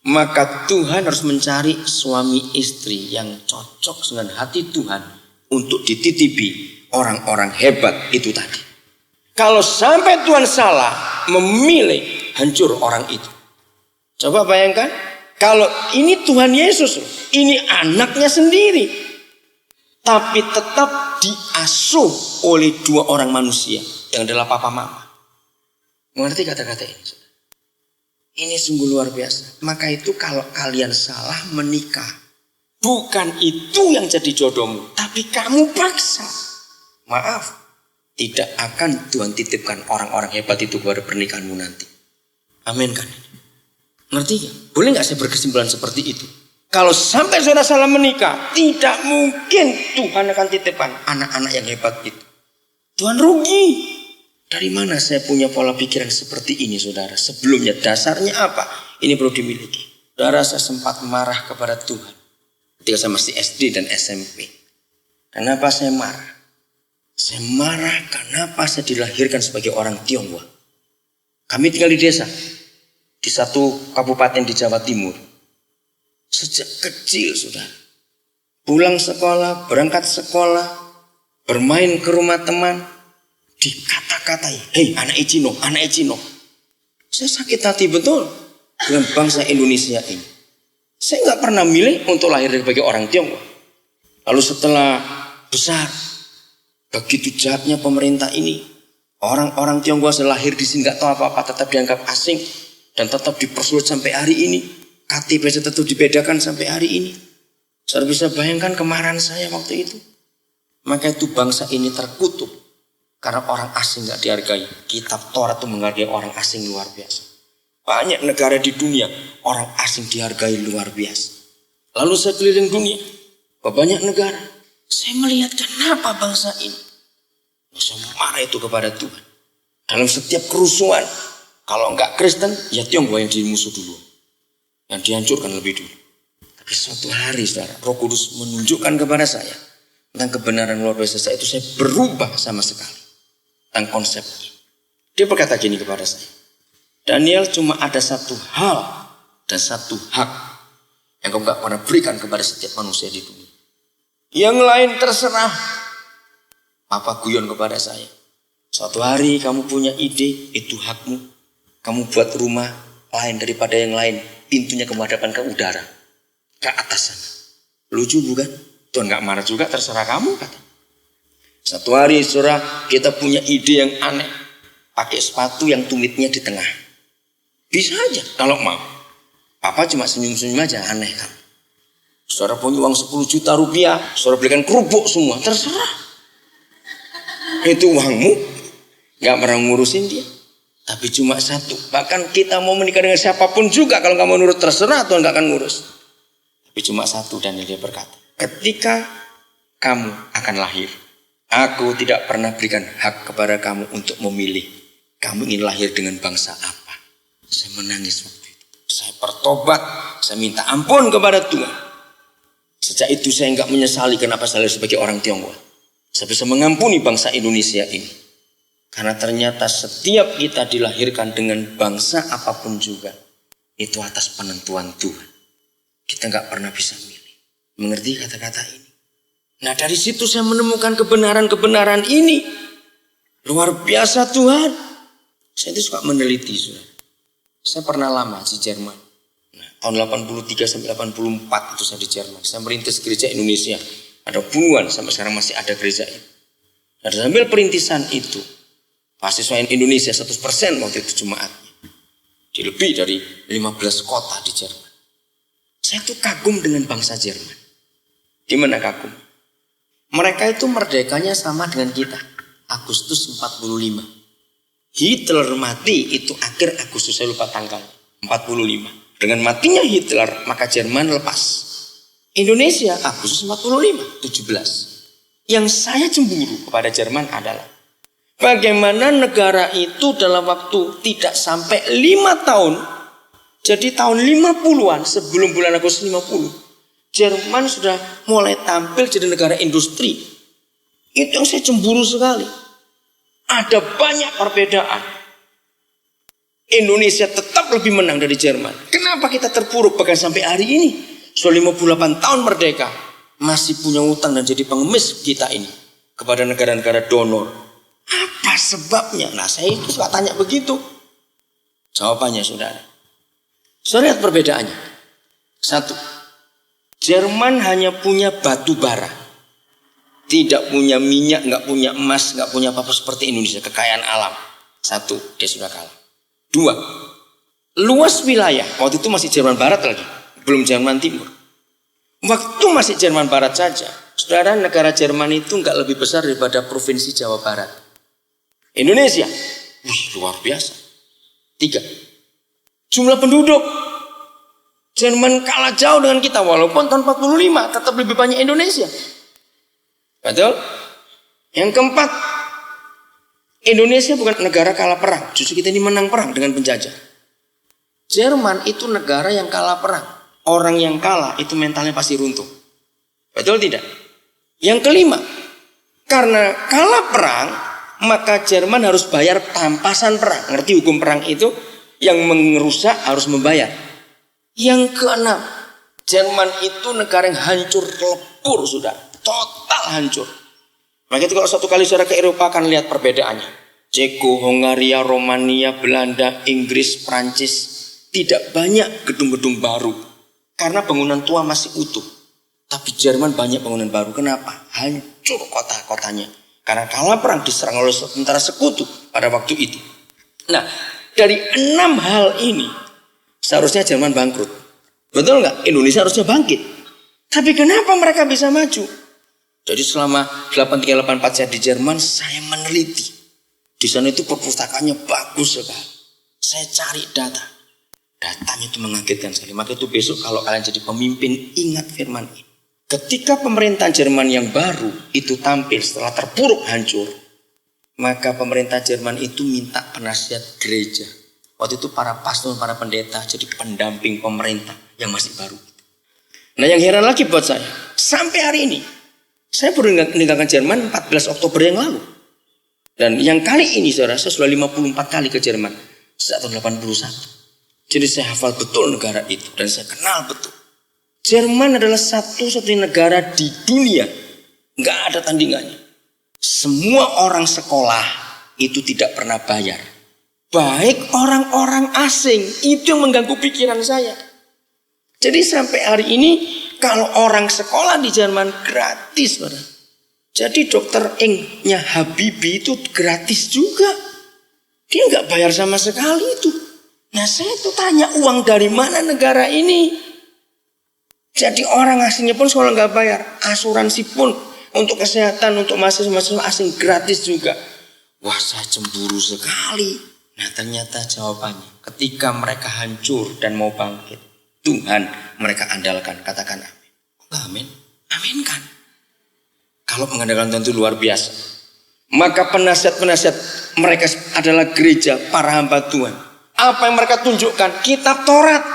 maka Tuhan harus mencari suami istri yang cocok dengan hati Tuhan untuk dititipi orang-orang hebat itu tadi. Kalau sampai Tuhan salah memilih, hancur orang itu. Coba bayangkan. Kalau ini Tuhan Yesus, ini anaknya sendiri. Tapi tetap diasuh oleh 2 orang manusia yang adalah papa mama. Mengerti kata-kata ini? Ini sungguh luar biasa. Maka itu kalau kalian salah menikah, bukan itu yang jadi jodohmu, tapi kamu paksa. Maaf, tidak akan Tuhan titipkan orang-orang hebat itu kepada pernikahanmu nanti. Amin kan? Ngerti gak? Boleh gak saya berkesimpulan seperti itu? Kalau sampai saudara salah menikah, tidak mungkin Tuhan akan titipkan anak-anak yang hebat itu. Tuhan rugi. Dari mana saya punya pola pikiran seperti ini saudara? Sebelumnya dasarnya apa? Ini perlu dimiliki. Saudara, saya sempat marah kepada Tuhan ketika saya masih SD dan SMP. Kenapa saya marah? Saya marah kenapa saya dilahirkan sebagai orang Tionghoa. Kami tinggal di desa, di satu kabupaten di Jawa Timur. Sejak kecil, saudara, pulang sekolah, berangkat sekolah, bermain ke rumah teman, dikata-katai, hei anak Icino, anak Icino. Saya sakit hati betul dengan bangsa Indonesia ini. Saya nggak pernah milih untuk lahir sebagai orang Tionghoa. Lalu setelah besar, begitu jahatnya pemerintah ini, orang-orang Tionghoa lahir di sini nggak tahu apa-apa, tetap dianggap asing dan tetap dipersulit sampai hari ini. KTP tetap dibedakan sampai hari ini. Saya bisa bayangkan kemarahan saya waktu itu. Maka itu bangsa ini terkutuk karena orang asing nggak dihargai. Kitab Taurat itu menghargai orang asing luar biasa. Banyak negara di dunia orang asing dihargai luar biasa. Lalu saya keliling dunia ke banyak negara. Saya melihat kenapa bangsa ini. Saya marah itu kepada Tuhan. Dalam setiap kerusuhan, kalau enggak Kristen, ya Tionghoa yang dimusuh dulu, yang dihancurkan lebih dulu. Tapi suatu hari, saudara, Roh Kudus menunjukkan kepada saya tentang kebenaran luar biasa saya itu. Saya berubah sama sekali tentang konsep ini. Dia berkata gini kepada saya, Daniel, cuma ada satu hal dan satu hak yang kau gak pernah berikan kepada setiap manusia di dunia. Yang lain terserah. Papa guyon kepada saya, suatu hari kamu punya ide, itu hakmu. Kamu buat rumah lain daripada yang lain, pintunya menghadapkan ke udara, ke atas sana. Lucu bukan? Tuhan gak marah juga, terserah kamu, kata. Satu hari, saudara, kita punya ide yang aneh, pakai sepatu yang tumitnya di tengah. Bisa aja kalau mau. Papa cuma senyum-senyum aja, aneh kan. Saudara punya uang 10 juta rupiah, saudara belikan kerupuk semua, terserah. Itu uangmu, gak pernah ngurusin dia. Tapi cuma satu, bahkan kita mau menikah dengan siapapun juga, kalau gak mau nurut terserah, Tuhan gak akan ngurus. Tapi cuma satu, dan dia berkata, ketika kamu akan lahir, aku tidak pernah berikan hak kepada kamu untuk memilih kamu ingin lahir dengan bangsa apa. Saya menangis waktu itu. Saya bertobat, saya minta ampun kepada Tuhan. Sejak itu saya enggak menyesali kenapa saya lahir sebagai orang Tionghoa. Saya bisa mengampuni bangsa Indonesia ini. Karena ternyata setiap kita dilahirkan dengan bangsa apapun juga, itu atas penentuan Tuhan. Kita enggak pernah bisa milih. Mengerti kata-kata ini? Nah, dari situ saya menemukan kebenaran-kebenaran ini. Luar biasa Tuhan. Saya itu suka meneliti, saudara. Saya pernah lama di Jerman. Nah, tahun 83 sampai 84 itu saya di Jerman. Saya merintis gereja Indonesia. Ada puluhan, sampai sekarang masih ada gereja itu. Nah, sambil perintisan itu, mahasiswa Indonesia 100% waktu itu jemaatnya. Di lebih dari 15 kota di Jerman. Saya tuh kagum dengan bangsa Jerman. Gimana kagum? Mereka itu merdekanya sama dengan kita. Agustus 45. Hitler mati itu akhir Agustus, saya lupa tanggal 45. Dengan matinya Hitler, maka Jerman lepas. Indonesia Agustus 45, 17. Yang saya cemburu kepada Jerman adalah bagaimana negara itu dalam waktu tidak sampai 5 tahun. Jadi tahun 50-an sebelum bulan Agustus 50, Jerman sudah mulai tampil jadi negara industri. Itu yang saya cemburu sekali. Ada banyak perbedaan. Indonesia tetap lebih menang dari Jerman. Kenapa kita terpuruk bahkan sampai hari ini? Sudah 58 tahun merdeka, masih punya utang dan jadi pengemis kita ini kepada negara-negara donor. Apa sebabnya? Nah, saya itu suka tanya begitu. Jawabannya, saudara. Saudara lihat perbedaannya. Satu, Jerman hanya punya batu bara. Tidak punya minyak, nggak punya emas, nggak punya apa-apa seperti Indonesia, kekayaan alam. Satu, dia sudah kalah. Dua, luas wilayah. Waktu itu masih Jerman Barat lagi, belum Jerman Timur. Waktu masih Jerman Barat saja, saudara, negara Jerman itu nggak lebih besar daripada provinsi Jawa Barat. Indonesia, luar biasa. Tiga, jumlah penduduk. Jerman kalah jauh dengan kita, walaupun tahun 45 tetap lebih banyak Indonesia. Betul? Yang keempat, Indonesia bukan negara kalah perang. Justru kita ini menang perang dengan penjajah. Jerman itu negara yang kalah perang. Orang yang kalah itu mentalnya pasti runtuh. Betul tidak? Yang kelima, karena kalah perang, maka Jerman harus bayar pampasan perang. Ngerti hukum perang itu? Yang merusak harus membayar. Yang keenam, Jerman itu negara yang hancur lebur sudah. Total hancur. Maka itu kalau satu kali saudara ke Eropa akan lihat perbedaannya. Ceko, Hongaria, Romania, Belanda, Inggris, Prancis. Tidak banyak gedung-gedung baru. Karena bangunan tua masih utuh. Tapi Jerman banyak bangunan baru. Kenapa? Hancur kota-kotanya. Karena kalah perang diserang oleh tentara sekutu pada waktu itu. Nah, dari 6 hal ini seharusnya Jerman bangkrut. Betul nggak? Indonesia harusnya bangkit. Tapi kenapa mereka bisa maju? Jadi selama 8384 saya di Jerman, saya meneliti. Di sana itu perpustakaannya bagus sekali. Saya cari data. Datanya itu mengagetkan sekali. Maka itu besok kalau kalian jadi pemimpin, ingat firman ini. Ketika pemerintahan Jerman yang baru itu tampil setelah terpuruk hancur, maka pemerintah Jerman itu minta penasihat gereja. Waktu itu para pastor, para pendeta jadi pendamping pemerintah yang masih baru. Nah yang heran lagi buat saya, sampai hari ini, saya baru meninggalkan Jerman 14 Oktober yang lalu. Dan yang kali ini saudara, saya sudah 54 kali ke Jerman sejak tahun 81. Jadi saya hafal betul negara itu dan saya kenal betul. Jerman adalah satu-satunya negara di dunia, nggak ada tandingannya. Semua orang sekolah itu tidak pernah bayar. Baik orang-orang asing, itu yang mengganggu pikiran saya. Jadi sampai hari ini kalau orang sekolah di Jerman gratis, saudara. Jadi dokter Eng-nya Habibie itu gratis juga. Dia nggak bayar sama sekali itu. Nah saya tuh tanya uang dari mana negara ini. Jadi orang asingnya pun sekolah nggak bayar. Asuransi pun untuk kesehatan, untuk mahasiswa-mahasiswa asing gratis juga. Wah saya cemburu sekali. Nah ternyata jawabannya ketika mereka hancur dan mau bangkit, Tuhan mereka andalkan. Katakan amin. Amin. Amin kan. Kalau mengandalkan Tuhan itu luar biasa. Maka penasihat-penasihat mereka adalah gereja, para hamba Tuhan. Apa yang mereka tunjukkan? Kitab Taurat.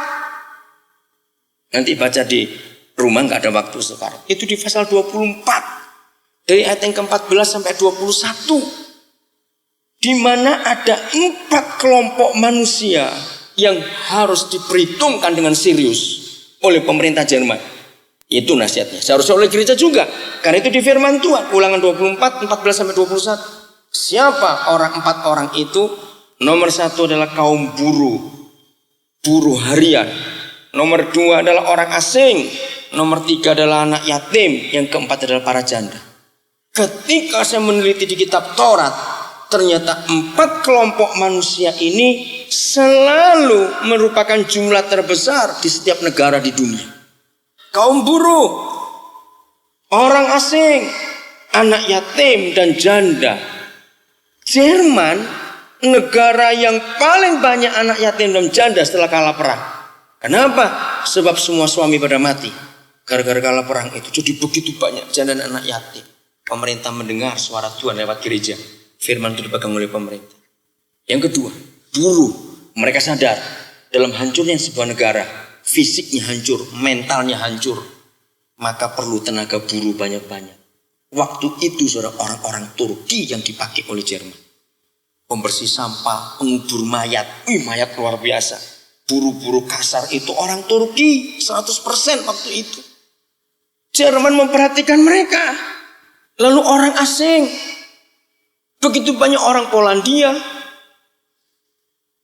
Nanti baca di rumah, nggak ada waktu sekarang. Itu di pasal 24. Dari ayat yang ke-14 sampai 21. Di mana ada 4 kelompok manusia yang harus diperhitungkan dengan serius oleh pemerintah Jerman. Itu nasihatnya. Seharusnya oleh gereja juga. Karena itu di firman Tuhan. Ulangan 24, 14 sampai 21. Siapa 4 orang itu? Nomor 1 adalah kaum buruh. Buruh harian. Nomor 2 adalah orang asing. Nomor 3 adalah anak yatim. Yang keempat adalah para janda. Ketika saya meneliti di kitab Taurat, ternyata 4 kelompok manusia ini selalu merupakan jumlah terbesar di setiap negara di dunia. Kaum buruh, orang asing, anak yatim dan janda. Jerman negara yang paling banyak anak yatim dan janda setelah kalah perang. Kenapa? Sebab semua suami pada mati. Gara-gara kalah perang itu jadi begitu banyak janda dan anak yatim. Pemerintah mendengar suara Tuhan lewat gereja. Firman itu dipegang oleh pemerintah. Yang kedua, buruh. Mereka sadar dalam hancurnya sebuah negara, fisiknya hancur, mentalnya hancur. Maka perlu tenaga buruh banyak-banyak. Waktu itu saudara, orang-orang Turki yang dipakai oleh Jerman. Pembersih sampah, pengubur mayat. Mayat luar biasa. Buru-buru kasar itu orang Turki 100% waktu itu. Jerman memperhatikan mereka. Lalu orang asing. Begitu banyak orang Polandia,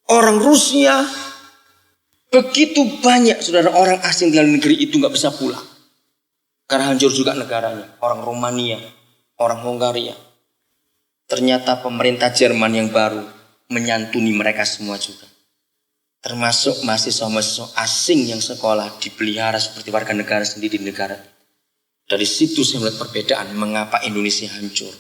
orang Rusia. Begitu banyak saudara orang asing dalam negeri itu gak bisa pulang. Karena hancur juga negaranya. Orang Romania, orang Hongaria. Ternyata pemerintah Jerman yang baru menyantuni mereka semua juga. Termasuk mahasiswa-mahasiswa asing yang sekolah dipelihara seperti warga negara sendiri di negara. Dari situ saya melihat perbedaan mengapa Indonesia hancur.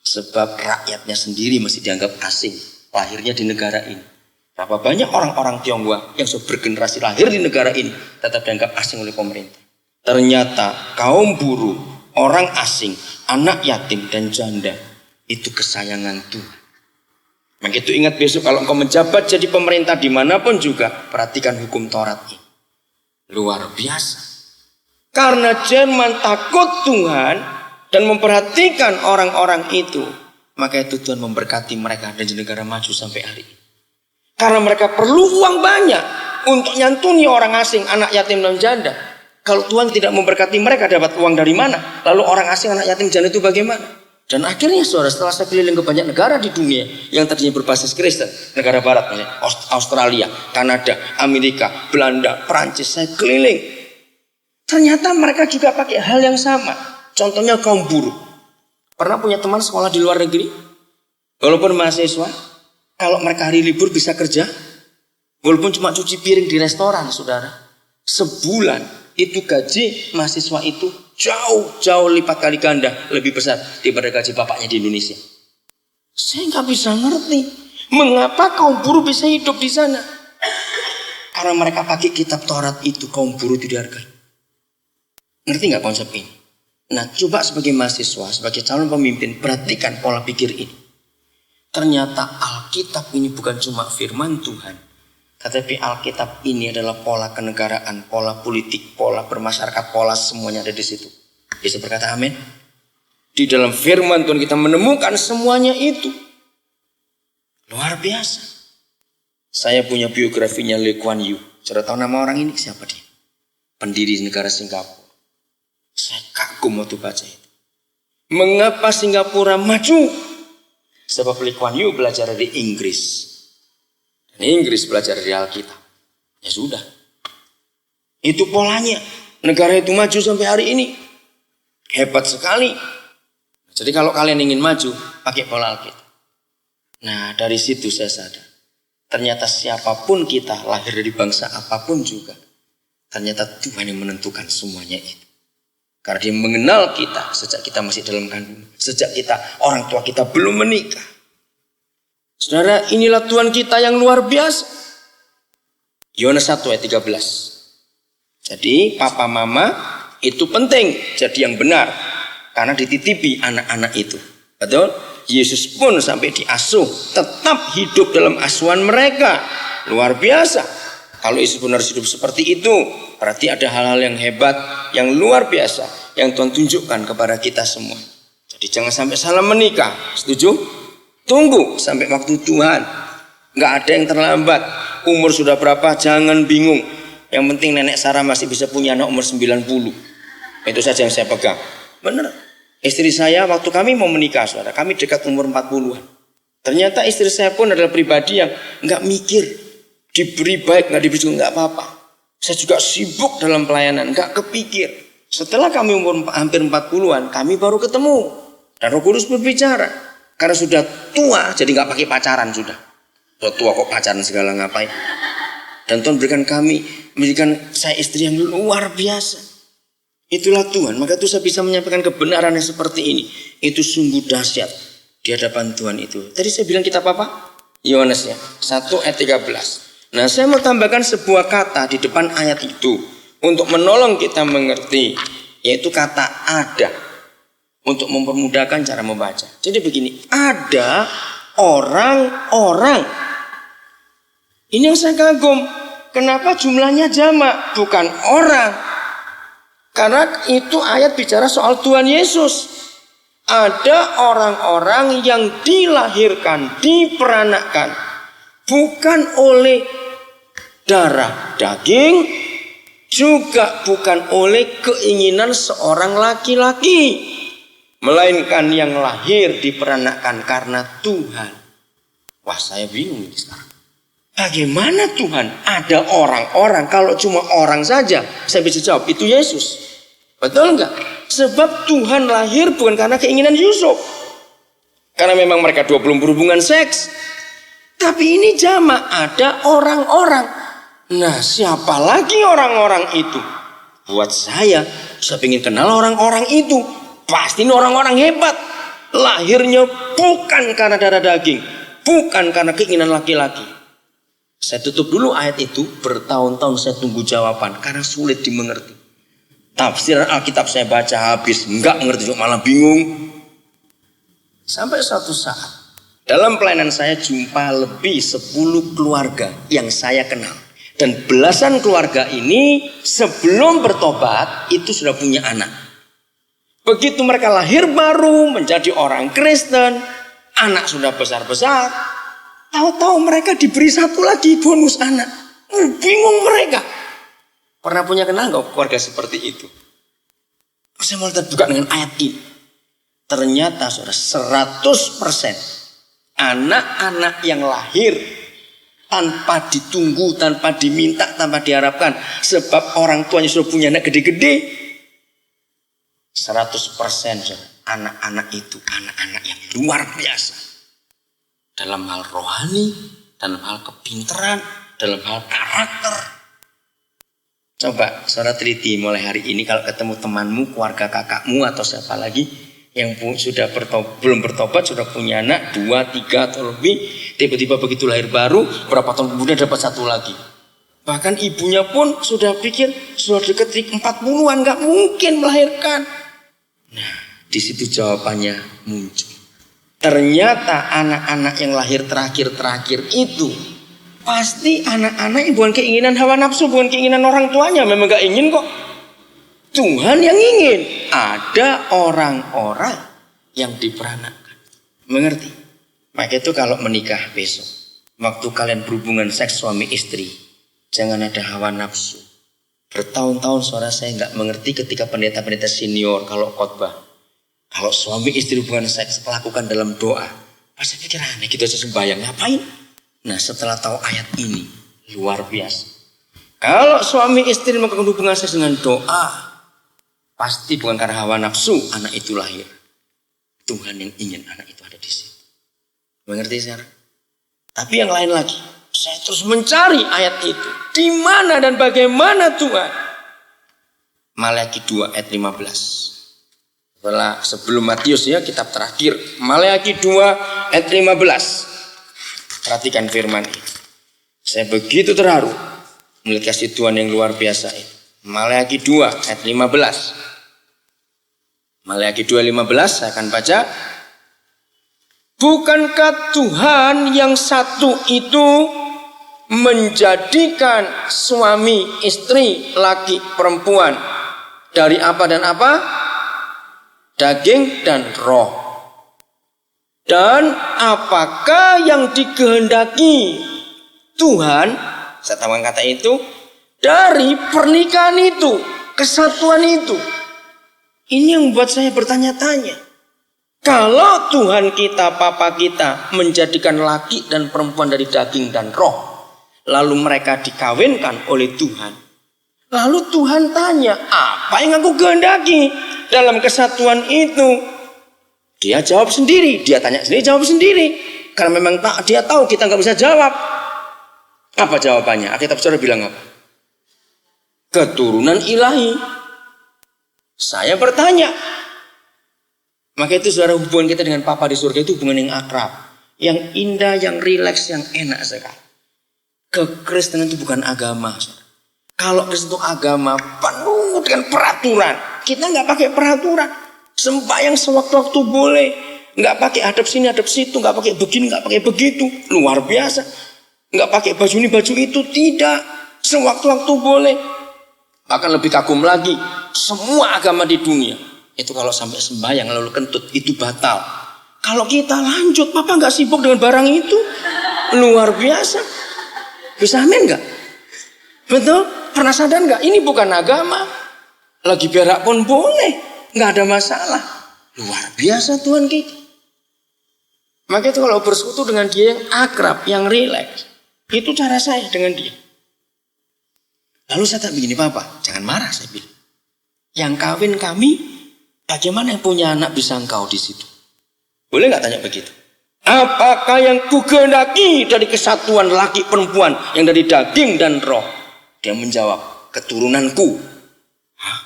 Sebab rakyatnya sendiri masih dianggap asing. Lahirnya di negara ini. Berapa banyak orang-orang Tionghoa yang sudah bergenerasi lahir di negara ini tetap dianggap asing oleh pemerintah. Ternyata kaum buruh, orang asing, anak yatim dan janda itu kesayangan Tuhan. Maka itu ingat besok kalau engkau menjabat jadi pemerintah dimanapun juga, perhatikan hukum Taurat ini. Luar biasa. Karena Jerman takut Tuhan dan memperhatikan orang-orang itu, maka itu Tuhan memberkati mereka dan negara maju sampai hari ini. Karena mereka perlu uang banyak untuk nyantuni orang asing, anak yatim dan janda. Kalau Tuhan tidak memberkati mereka, dapat uang dari mana? Lalu orang asing, anak yatim, janda itu bagaimana? Dan akhirnya saudara, setelah saya keliling ke banyak negara di dunia yang tadinya berbasis Kristen, negara barat, misalnya Australia, Kanada, Amerika, Belanda, Perancis, saya keliling. Ternyata mereka juga pakai hal yang sama. Contohnya kaum buruh. Pernah punya teman sekolah di luar negeri? Walaupun mahasiswa, kalau mereka hari libur bisa kerja, walaupun cuma cuci piring di restoran, saudara. Sebulan itu gaji mahasiswa itu jauh lipat kali ganda lebih besar daripada gaji bapaknya di Indonesia. Saya nggak bisa ngerti mengapa kaum buruh bisa hidup di sana. Karena mereka pakai kitab Taurat itu, kaum buruh itu dihargai. Ngerti nggak konsep ini? Nah, coba sebagai mahasiswa, sebagai calon pemimpin, perhatikan pola pikir ini. Ternyata Alkitab ini bukan cuma firman Tuhan, tetapi Alkitab ini adalah pola kenegaraan, pola politik, pola bermasyarakat, pola semuanya ada di situ. Bisa berkata amin? Di dalam firman Tuhan kita menemukan semuanya itu. Luar biasa. Saya punya biografinya Lee Kuan Yew. Sudah tahu nama orang ini? Siapa dia? Pendiri negara Singapura. Saya kagum waktu baca itu. Mengapa Singapura maju? Sebab Lee Kuan Yew belajar dari Inggris. Inggris belajar dari Alkitab. Ya sudah. Itu polanya. Negara itu maju sampai hari ini. Hebat sekali. Jadi kalau kalian ingin maju, pakai pola Alkitab. Nah, dari situ saya sadar. Ternyata siapapun kita, lahir dari bangsa apapun juga, ternyata Tuhan yang menentukan semuanya itu. Karena dia mengenal kita sejak kita masih dalam kandungan. Sejak kita, orang tua kita belum menikah. Saudara, inilah Tuhan kita yang luar biasa. Yohanes 1 ayat 13. Jadi papa mama itu penting jadi yang benar. Karena dititipi anak-anak itu. Betul? Yesus pun sampai diasuh. Tetap hidup dalam asuhan mereka. Luar biasa. Kalau Yesus benar hidup seperti itu, berarti ada hal-hal yang hebat, yang luar biasa, yang Tuhan tunjukkan kepada kita semua. Jadi jangan sampai salah menikah. Setuju? Tunggu sampai waktu Tuhan. Gak ada yang terlambat. Umur sudah berapa jangan bingung. Yang penting nenek Sarah masih bisa punya anak umur 90. Itu saja yang saya pegang. Benar. Istri saya waktu kami mau menikah, saudara, kami dekat umur 40-an. Ternyata istri saya pun adalah pribadi yang gak mikir. Diberi baik, gak diberi juga gak apa-apa. Saya juga sibuk dalam pelayanan, gak kepikir. Setelah kami umur hampir 40-an, kami baru ketemu. Dan Roh Kudus berbicara. Karena sudah tua, jadi nggak pakai pacaran sudah. Sudah tua kok pacaran segala ngapain? Dan Tuhan memberikan saya istri yang luar biasa. Itulah Tuhan. Maka itu saya bisa menyampaikan kebenaran yang seperti ini. Itu sungguh dahsyat di hadapan Tuhan itu. Tadi saya bilang kitab apa? Yohanes ya. 1 ayat 13. Nah, saya mau tambahkan sebuah kata di depan ayat itu untuk menolong kita mengerti, yaitu kata ada. Untuk mempermudahkan cara membaca. Jadi begini, ada orang-orang. Ini yang saya kagum. Kenapa jumlahnya jamak, bukan orang? Karena itu ayat bicara soal Tuhan Yesus. Ada orang-orang yang dilahirkan, diperanakkan. Bukan oleh darah daging, juga bukan oleh keinginan seorang laki-laki. Melainkan yang lahir diperanakkan karena Tuhan. Wah, saya bingung ini sekarang. Bagaimana Tuhan? Ada orang-orang, kalau cuma orang saja, saya bisa jawab, itu Yesus. Betul enggak? Sebab Tuhan lahir bukan karena keinginan Yusuf. Karena memang mereka dua belum berhubungan seks. Tapi ini jamak, ada orang-orang. Nah, siapa lagi orang-orang itu? Buat saya ingin kenal orang-orang itu. Pasti ini orang-orang hebat. Lahirnya bukan karena darah daging, bukan karena keinginan laki-laki. Saya tutup dulu ayat itu. Bertahun-tahun saya tunggu jawaban karena sulit dimengerti. Tafsiran Alkitab saya baca habis, enggak mengerti, malah bingung. Sampai suatu saat Dalam pelayanan saya jumpa lebih 10 keluarga yang saya kenal. Dan belasan keluarga ini sebelum bertobat itu sudah punya anak. Begitu mereka lahir baru menjadi orang Kristen, anak sudah besar-besar, tahu-tahu mereka diberi satu lagi bonus anak. Bingung mereka. Pernah punya kenal nggak keluarga seperti itu? Saya mau terbuka dengan ayat ini. Ternyata saudara 100% anak-anak yang lahir tanpa ditunggu, tanpa diminta, tanpa diharapkan. Sebab orang tuanya sudah punya anak gede-gede. 100% saudara, anak-anak itu anak-anak yang luar biasa. Dalam hal rohani, dalam hal kepintaran, dalam hal karakter. Coba saudara teliti mulai hari ini kalau ketemu temanmu, keluarga kakakmu atau siapa lagi yang sudah belum bertobat, sudah punya anak 2, 3 atau lebih, tiba-tiba begitu lahir baru, berapa tahun kemudian dapat satu lagi. Bahkan ibunya pun sudah pikir sudah deket 40-an, nggak mungkin melahirkan. Nah, di situ jawabannya muncul. Ternyata anak-anak yang lahir terakhir itu pasti anak-anak yang bukan keinginan hawa nafsu, bukan keinginan orang tuanya. Memang gak ingin kok. Tuhan yang ingin. Ada orang-orang yang diperanakan. Mengerti? Maka itu kalau menikah besok, waktu kalian berhubungan seks suami istri, jangan ada hawa nafsu. Bertahun-tahun saudara saya gak mengerti ketika pendeta-pendeta senior kalau khotbah, kalau suami istri hubungan seks lakukan dalam doa. Pasti pikir aneh gitu aja sembahyang. Ngapain? Nah setelah tahu ayat ini luar biasa. Kalau suami istri melakukan hubungan seks dengan doa, pasti bukan karena hawa nafsu anak itu lahir. Tuhan yang ingin anak itu ada di situ. Mengerti sekarang? Tapi yang lain lagi, saya terus mencari ayat itu. Di mana dan bagaimana Tuhan? Maleakhi 2 ayat 15. Sebelum Matius ya, kitab terakhir. Maleakhi 2 ayat 15. Perhatikan firman ini. Saya begitu terharu melihat kasih Tuhan yang luar biasa ini. Maleakhi 2 ayat 15. Maleakhi 2:15 saya akan baca. Bukankah Tuhan yang satu itu menjadikan suami istri laki perempuan dari apa dan apa? Daging dan roh. Dan apakah yang dikehendaki Tuhan, saya tambahkan kata itu, dari pernikahan itu, kesatuan itu. Ini yang membuat saya bertanya-tanya. Kalau Tuhan kita, Papa kita menjadikan laki dan perempuan dari daging dan roh, lalu mereka dikawinkan oleh Tuhan, lalu Tuhan tanya, apa yang aku kehendaki dalam kesatuan itu? Dia jawab sendiri, dia tanya sendiri, jawab sendiri. Karena memang dia tahu kita nggak bisa jawab. Apa jawabannya? Alkitab saudara bilang apa? Keturunan ilahi. Saya bertanya. Maka itu saudara, hubungan kita dengan Papa di surga itu hubungan yang akrab, yang indah, yang rileks, yang enak sekali. Kekristenan itu bukan agama. Saudara. Kalau Kristen itu agama penuh dengan peraturan, kita nggak pakai peraturan. Sembahyang sewaktu-waktu boleh, nggak pakai hadap sini hadap situ, nggak pakai begini nggak pakai begitu, luar biasa. Nggak pakai baju ini baju itu, tidak, sewaktu-waktu boleh. Bahkan lebih kagum lagi, semua agama di dunia itu kalau sampai sembahyang lalu kentut itu batal. Kalau kita lanjut, Papa nggak sibuk dengan barang itu, luar biasa. Bisa amin nggak? Betul? Pernah sadar nggak? Ini bukan agama. Lagi berak pun boleh. Nggak ada masalah. Luar biasa Tuhan kita. Maka itu kalau bersekutu dengan dia yang akrab, yang rileks, itu cara saya dengan dia. Lalu saya tak begini, Papa, jangan marah, saya bilang. Yang kawin kami, bagaimana yang punya anak bisa engkau di situ? Boleh nggak tanya begitu? Apakah yang kukehendaki dari kesatuan laki perempuan yang dari daging dan roh? Dia menjawab, keturunanku. Hah?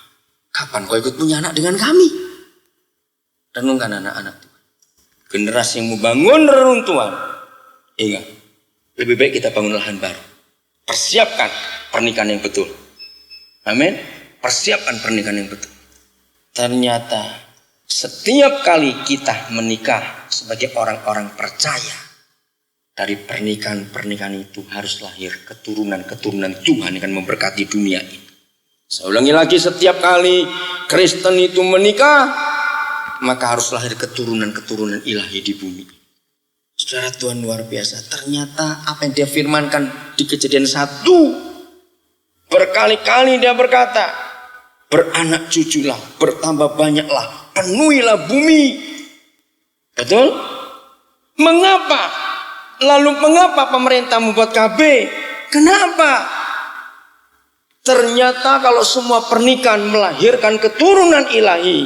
Kapan kau ikut punya anak dengan kami? Renungkan anak-anak Tuhan. Generasi yang membangun reruntuhan. Ingat, lebih baik kita bangun lahan baru. Persiapkan pernikahan yang betul. Amin. Persiapkan pernikahan yang betul. Ternyata Setiap kali kita menikah sebagai orang-orang percaya, dari pernikahan-pernikahan itu harus lahir keturunan-keturunan Tuhan yang akan memberkati dunia ini. Saya ulangi lagi, setiap kali Kristen itu menikah, maka harus lahir keturunan-keturunan ilahi di bumi. Saudara, Tuhan luar biasa. Ternyata apa yang dia firmankan di Kejadian 1, berkali-kali dia berkata, beranak cuculah, bertambah banyaklah, penuhilah bumi. Betul? Mengapa? Lalu mengapa pemerintah membuat KB? Kenapa? Ternyata kalau semua pernikahan melahirkan keturunan ilahi,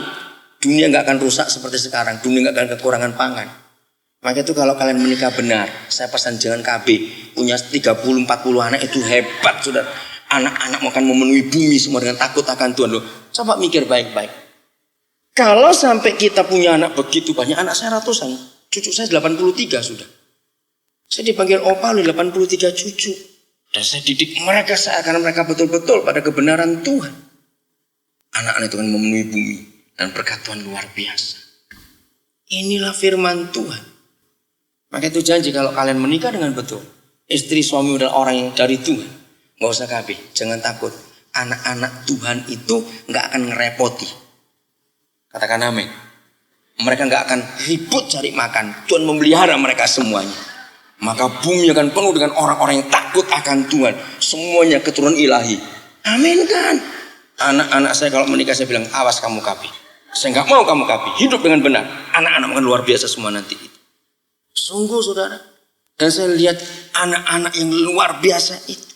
dunia gak akan rusak seperti sekarang. Dunia gak akan kekurangan pangan. Maka itu kalau kalian menikah benar, saya pesan jangan KB. Punya 30-40 anak itu hebat, saudara. Anak-anak akan memenuhi bumi semua dengan takut akan Tuhan. Loh, coba mikir baik-baik. Kalau sampai kita punya anak begitu banyak, anak saya ratusan, cucu saya 83 sudah. Saya dipanggil opa oleh 83 cucu. Dan saya didik mereka seakan mereka betul-betul pada kebenaran Tuhan. Anak-anak itu akan memenuhi bumi dan berkat Tuhan luar biasa. Inilah firman Tuhan. Maka itu janji kalau kalian menikah dengan betul, istri suami adalah orang yang dari Tuhan, gak usah KB, jangan takut. Anak-anak Tuhan itu gak akan ngerepoti. Katakan amin. Mereka gak akan ribut cari makan. Tuhan memelihara mereka semuanya. Maka bumi akan penuh dengan orang-orang yang takut akan Tuhan. Semuanya keturunan ilahi. Amin kan? Anak-anak saya kalau menikah saya bilang, awas kamu KB. Saya gak mau kamu KB. Hidup dengan benar. Anak-anak akan luar biasa semua nanti itu. Sungguh saudara. Dan saya lihat anak-anak yang luar biasa itu.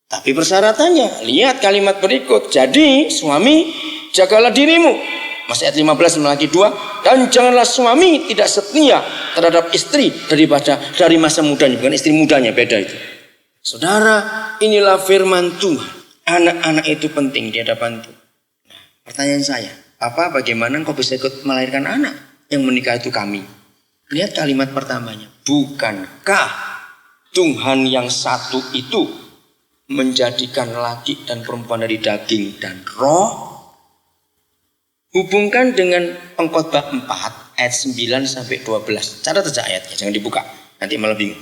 Tapi persyaratannya, lihat kalimat berikut. Jadi suami, jagalah dirimu. Masih ayat 15 lagi 2. Dan janganlah suami tidak setia terhadap istri dari masa mudanya. Bukan istri mudanya, beda itu. Saudara, inilah firman Tuhan. Anak-anak itu penting di hadapan Tuhan. Nah, pertanyaan saya, Papa bagaimana kau bisa ikut melahirkan anak? Yang menikah itu kami. Lihat kalimat pertamanya. Bukankah Tuhan yang satu itu menjadikan laki dan perempuan dari daging dan roh? Hubungkan dengan Pengkhotbah 4 ayat 9 sampai 12. Catat saja ayatnya, jangan dibuka. Nanti malah bingung.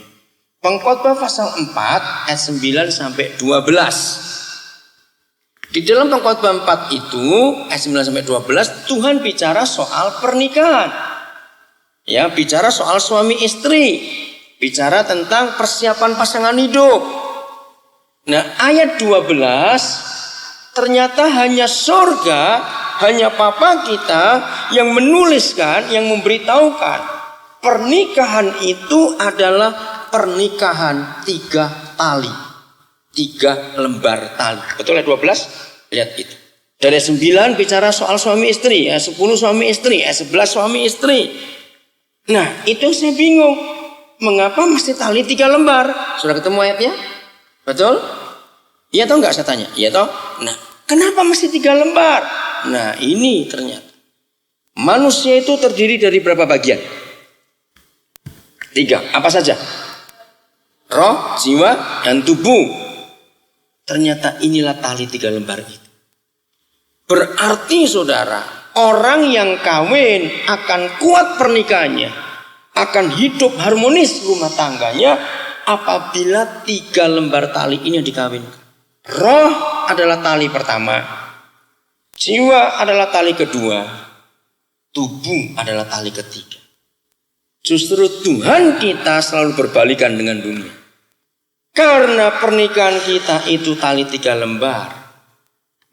Pengkhotbah pasal 4 ayat 9 sampai 12. Di dalam Pengkhotbah 4 itu ayat 9 sampai 12 Tuhan bicara soal pernikahan. Ya, bicara soal suami istri, bicara tentang persiapan pasangan hidup. Nah, ayat 12 ternyata hanya surga, hanya Papa kita yang menuliskan, yang memberitahukan pernikahan itu adalah pernikahan 3 tali, 3 lembar tali. Betul ayat 12? Lihat itu. Dari 9 bicara soal suami istri, 10 suami istri, 11 suami istri. Nah, itu saya bingung. Mengapa mesti tali 3 lembar? Sudah ketemu ayatnya? Betul? Iya atau enggak saya tanya? Iya atau? Nah, kenapa mesti 3 lembar? Nah, ini ternyata. Manusia itu terdiri dari berapa bagian? 3. Apa saja? Roh, jiwa, dan tubuh. Ternyata inilah tali 3 lembar itu. Berarti saudara, orang yang kawin akan kuat pernikahannya, akan hidup harmonis rumah tangganya apabila 3 lembar tali ini dikawinkan. Roh adalah tali pertama, jiwa adalah tali kedua, tubuh adalah tali ketiga. Justru Tuhan kita selalu berbalikan dengan dunia. Karena pernikahan kita itu tali 3 lembar,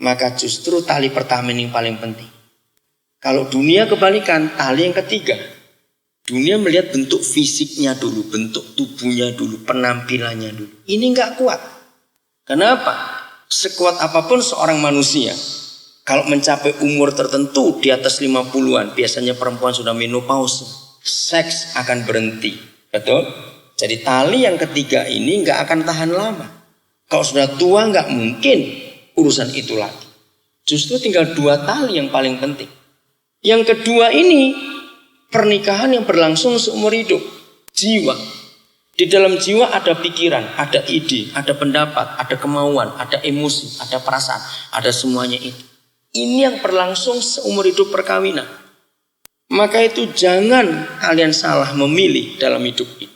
maka justru tali pertama ini yang paling penting. Kalau dunia kebalikan, tali yang ketiga. Dunia melihat bentuk fisiknya dulu, bentuk tubuhnya dulu, penampilannya dulu. Ini enggak kuat. Kenapa? Sekuat apapun seorang manusia, kalau mencapai umur tertentu di atas 50-an, biasanya perempuan sudah menopause, seks akan berhenti. Betul? Jadi tali yang ketiga ini enggak akan tahan lama. Kalau sudah tua enggak mungkin urusan itu lagi. Justru tinggal 2 tali yang paling penting. Yang kedua ini pernikahan yang berlangsung seumur hidup. Jiwa. Di dalam jiwa ada pikiran, ada ide, ada pendapat, ada kemauan, ada emosi, ada perasaan, ada semuanya itu. Ini yang berlangsung seumur hidup perkawinan. Maka itu jangan kalian salah memilih dalam hidup ini.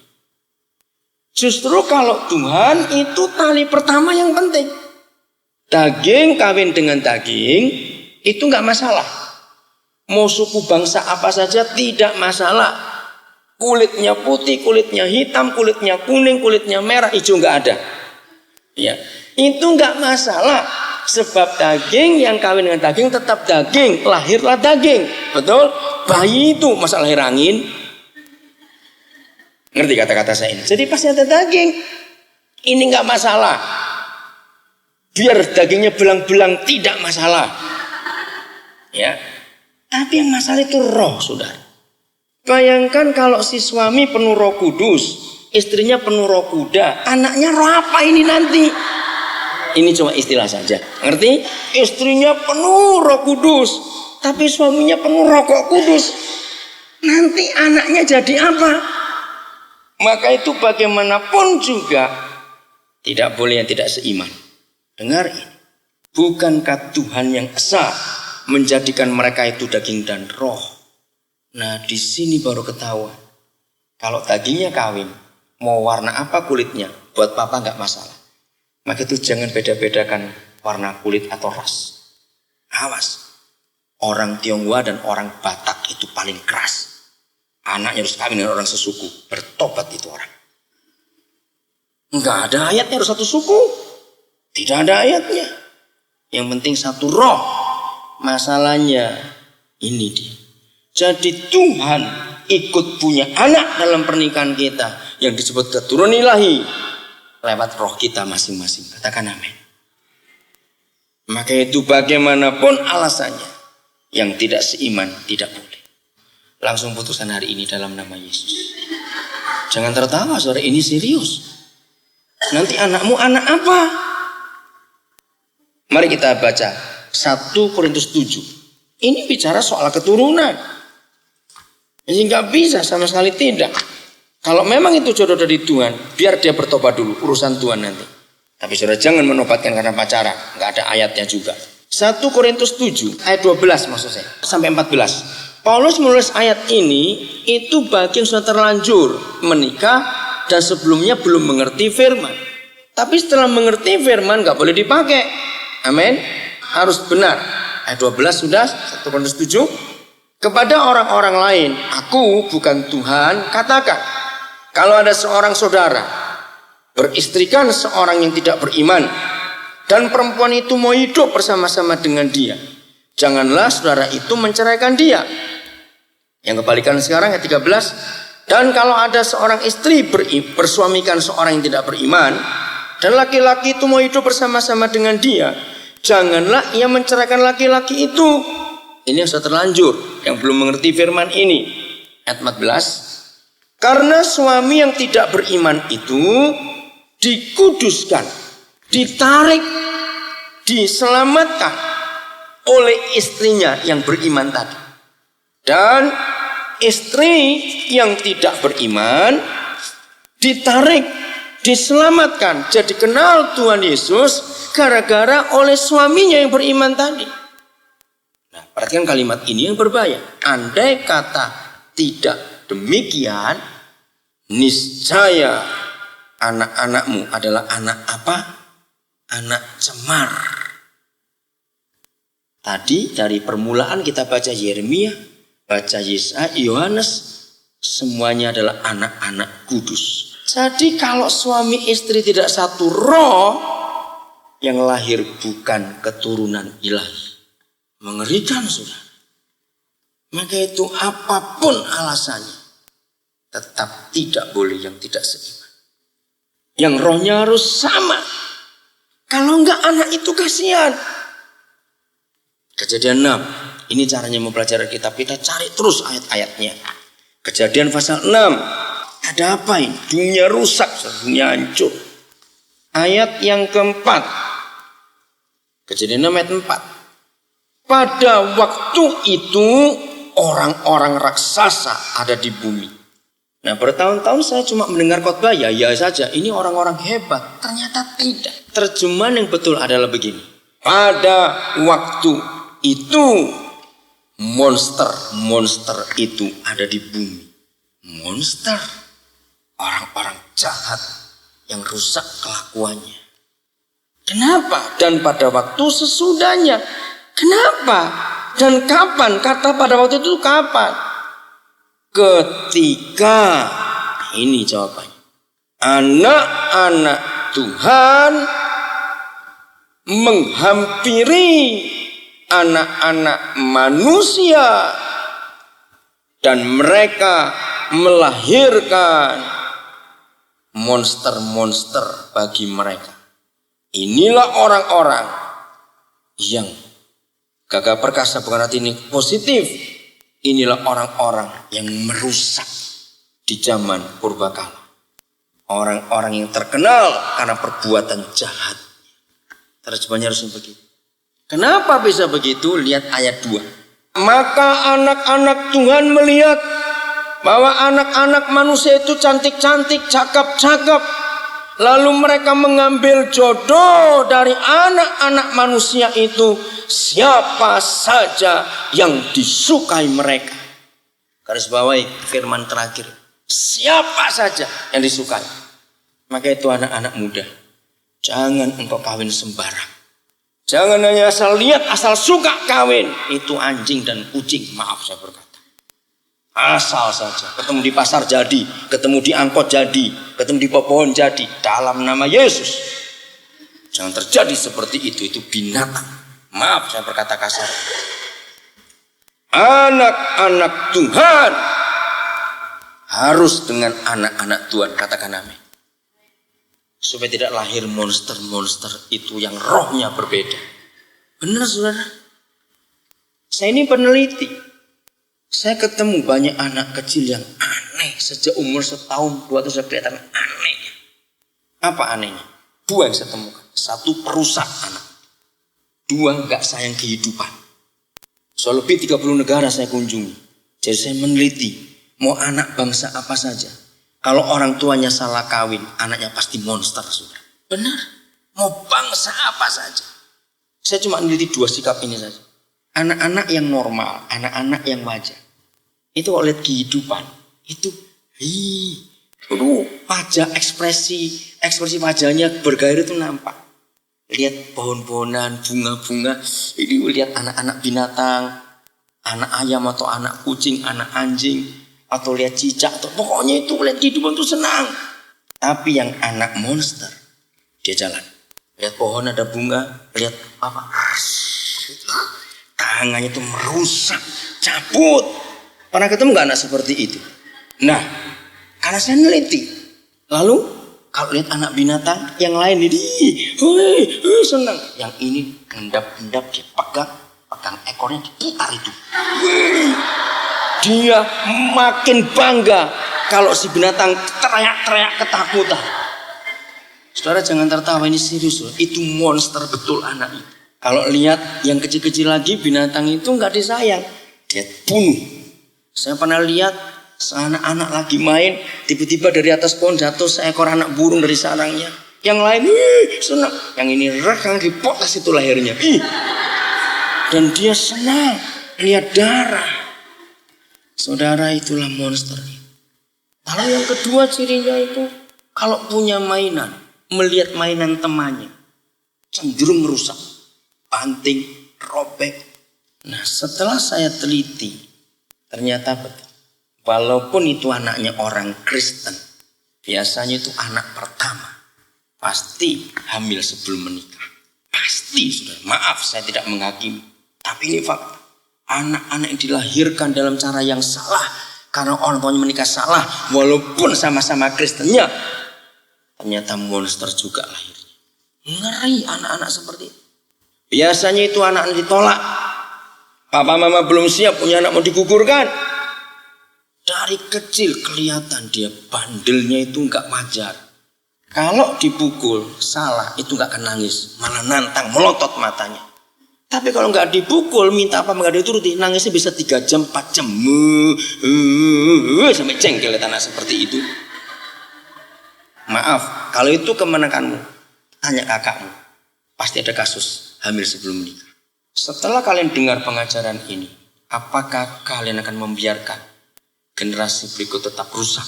Justru kalau Tuhan itu tali pertama yang penting. Daging kawin dengan daging itu nggak masalah. Mau suku bangsa apa saja tidak masalah. Kulitnya putih, kulitnya hitam, kulitnya kuning, kulitnya merah, hijau nggak ada. Ya, itu nggak masalah. Sebab daging yang kawin dengan daging tetap daging, lahirlah daging, betul? Bayi itu masa lahir angin? Ngerti kata-kata saya ini? Jadi pasti ada daging. Ini nggak masalah. Biar dagingnya belang-belang tidak masalah. Ya. Tapi yang masalah itu roh, saudara. Bayangkan kalau si suami penuh Roh Kudus, istrinya penuh roh kuda, anaknya roh apa ini nanti? Ini cuma istilah saja. Ngerti? Istrinya penuh Roh Kudus, tapi suaminya penuh Roh Kudus. Nanti anaknya jadi apa? Maka itu bagaimanapun juga tidak boleh yang tidak seiman. Dengar ini. Bukankah Tuhan yang esa menjadikan mereka itu daging dan roh? Nah, di sini baru ketahuan. Kalau dagingnya kawin, mau warna apa kulitnya, buat papa nggak masalah. Maka itu jangan beda-bedakan warna kulit atau ras. Awas. Orang Tionghoa dan orang Batak itu paling keras. Anaknya harus kawin dengan orang sesuku. Bertobat itu orang. Enggak ada ayatnya harus satu suku. Tidak ada ayatnya. Yang penting satu roh. Masalahnya ini dia. Jadi Tuhan ikut punya anak dalam pernikahan kita. Yang disebut keturunan ilahi. Lewat roh kita masing-masing. Katakan amin. Maka itu bagaimanapun alasannya. Yang tidak seiman tidak boleh. Langsung putusan hari ini dalam nama Yesus. Jangan tertawa, saudara, ini serius. Nanti anakmu anak apa? Mari kita baca 1 Korintus 7. Ini bicara soal keturunan. Ini nggak bisa, sama sekali tidak. Kalau memang itu jodoh dari Tuhan, biar dia bertobat dulu, urusan Tuhan nanti. Tapi saudara jangan menobatkan karena pacaran, nggak ada ayatnya juga. 1 Korintus 7 ayat 12 maksud saya sampai 14. Paulus menulis ayat ini itu bagi yang sudah terlanjur menikah dan sebelumnya belum mengerti firman. Tapi setelah mengerti firman nggak boleh dipakai. Amin. Harus benar. Ayat 12 sudah 1 Korintus 7. Kepada orang-orang lain, aku bukan Tuhan, katakan. Kalau ada seorang saudara beristrikan seorang yang tidak beriman dan perempuan itu mau hidup bersama-sama dengan dia, janganlah saudara itu menceraikan dia. Yang kebalikan sekarang ayat 13. Dan kalau ada seorang istri bersuamikan seorang yang tidak beriman dan laki-laki itu mau hidup bersama-sama dengan dia, janganlah ia menceraikan laki-laki itu. Ini yang sudah terlanjur, yang belum mengerti firman ini. Ayat 14. Karena suami yang tidak beriman itu dikuduskan, ditarik, diselamatkan oleh istrinya yang beriman tadi. Dan istri yang tidak beriman ditarik, diselamatkan, jadi kenal Tuhan Yesus gara-gara oleh suaminya yang beriman tadi. Nah, perhatikan kalimat ini yang berbahaya. Andai kata tidak demikian, niscaya anak-anakmu adalah anak apa? Anak cemar. Tadi dari permulaan kita baca Yeremia, baca Yesaya, Yohanes, semuanya adalah anak-anak kudus. Jadi kalau suami istri tidak satu roh, yang lahir bukan keturunan ilahi. Mengerikan, saudara. Maka itu apapun alasannya, tetap tidak boleh yang tidak seiman. Yang rohnya harus sama. Kalau enggak anak itu kasihan. Kejadian 6. Ini caranya mempelajari kitab. Kita cari terus ayat-ayatnya. Kejadian pasal 6. Ada apa ini? Dunia rusak, dunia hancur. Ayat yang keempat. Kejadian 6 ayat 4. Pada waktu itu orang-orang raksasa ada di bumi. Nah, bertahun-tahun saya cuma mendengar khotbah ya saja. Ini orang-orang hebat. Ternyata tidak. Terjemahan yang betul adalah begini. Pada waktu itu monster itu ada di bumi. Monster, orang-orang jahat yang rusak kelakuannya. Kenapa? Dan pada waktu sesudahnya. Kenapa? Dan kapan? Kata pada waktu itu kapan? Ketika, ini jawabannya, anak-anak Tuhan menghampiri anak-anak manusia dan mereka melahirkan monster-monster bagi mereka. Inilah orang-orang yang Gagah Perkasa bukan arti ini positif. Inilah orang-orang yang merusak di zaman purbakala. Orang-orang yang terkenal karena perbuatan jahat. Terjemahannya harus begitu. Kenapa bisa begitu? Lihat ayat 2. Maka anak-anak Tuhan melihat bahwa anak-anak manusia itu cantik-cantik, cakep-cakep. Lalu mereka mengambil jodoh dari anak-anak manusia itu, siapa saja yang disukai mereka. Garis bawahi firman terakhir, siapa saja yang disukai. Maka itu anak-anak muda, jangan engkau kawin sembarang. Jangan hanya asal lihat, asal suka kawin. Itu anjing dan kucing, maaf saya berkata. Asal saja, ketemu di pasar jadi, ketemu di angkot jadi, ketemu di pohon jadi, dalam nama Yesus. Jangan terjadi seperti itu binatang. Maaf saya berkata kasar. Anak-anak Tuhan harus dengan anak-anak Tuhan, katakan amin. Supaya tidak lahir monster-monster itu yang rohnya berbeda. Benar saudara? Saya ini peneliti. Saya ketemu banyak anak kecil yang aneh. Sejak umur 1 tahun, 2 tahun saya kelihatan aneh. Apa anehnya? 2 yang saya temukan. 1, perusak anak. 2, gak sayang kehidupan. So lebih 30 negara saya kunjungi. Jadi saya meneliti. Mau anak bangsa apa saja. Kalau orang tuanya salah kawin, anaknya pasti monster. Saudara. Benar. Mau bangsa apa saja. Saya cuma meneliti 2 sikap ini saja. Anak-anak yang normal, anak-anak yang wajar. Itu kalau lihat kehidupan, itu wajah ekspresi wajahnya bergairah itu nampak. Lihat pohon-pohonan, bunga-bunga, ini lihat anak-anak binatang, anak ayam atau anak kucing, anak anjing, atau lihat cicak, atau pokoknya itu lihat kehidupan itu senang. Tapi yang anak monster, dia jalan. Lihat pohon ada bunga, lihat apa? Tangannya itu merusak, cabut. Pernah ketemu gak anak seperti itu? Nah, karena saya neliti. Lalu, kalau lihat anak binatang, yang lain ini, senang. Yang ini endap-endap, dia pegang ekornya, diputar itu. Dia makin bangga kalau si binatang teriak-teriak ketakutan. Saudara jangan tertawa, ini serius. Itu monster betul anak itu. Kalau lihat yang kecil-kecil lagi binatang itu nggak disayang, dia bunuh. Saya pernah lihat anak-anak lagi main, tiba-tiba dari atas pohon jatuh seekor anak burung dari sarangnya. Yang lain senang, yang ini yang dipotas itu lahirnya. Dan dia senang lihat darah. Saudara, itulah monster. Lalu yang kedua cirinya itu, kalau punya mainan, melihat mainan temannya, cenderung merusak. Banting, robek. Nah setelah saya teliti, ternyata betul. Walaupun itu anaknya orang Kristen, biasanya itu anak pertama, pasti hamil sebelum menikah. Pasti sudah. Maaf saya tidak menghakimi, tapi ini fakta. Anak-anak yang dilahirkan dalam cara yang salah, karena orang tuanya menikah salah, walaupun sama-sama Kristennya, ternyata monster juga lahirnya. Ngeri anak-anak seperti itu. Biasanya itu anak ditolak. Papa mama belum siap punya anak mau digugurkan. Dari kecil kelihatan dia bandelnya itu enggak wajar. Kalau dipukul salah itu enggak akan nangis, malah nantang melotot matanya. Tapi kalau enggak dipukul minta apa enggak dituruti, nangisnya bisa 3 jam 4 jam. Sampai jengkel anak seperti itu. Maaf, kalau itu kemenakanmu, tanya kakakmu. Pasti ada kasus hamil sebelum menikah. Setelah kalian dengar pengajaran ini, Apakah kalian akan membiarkan generasi berikut tetap rusak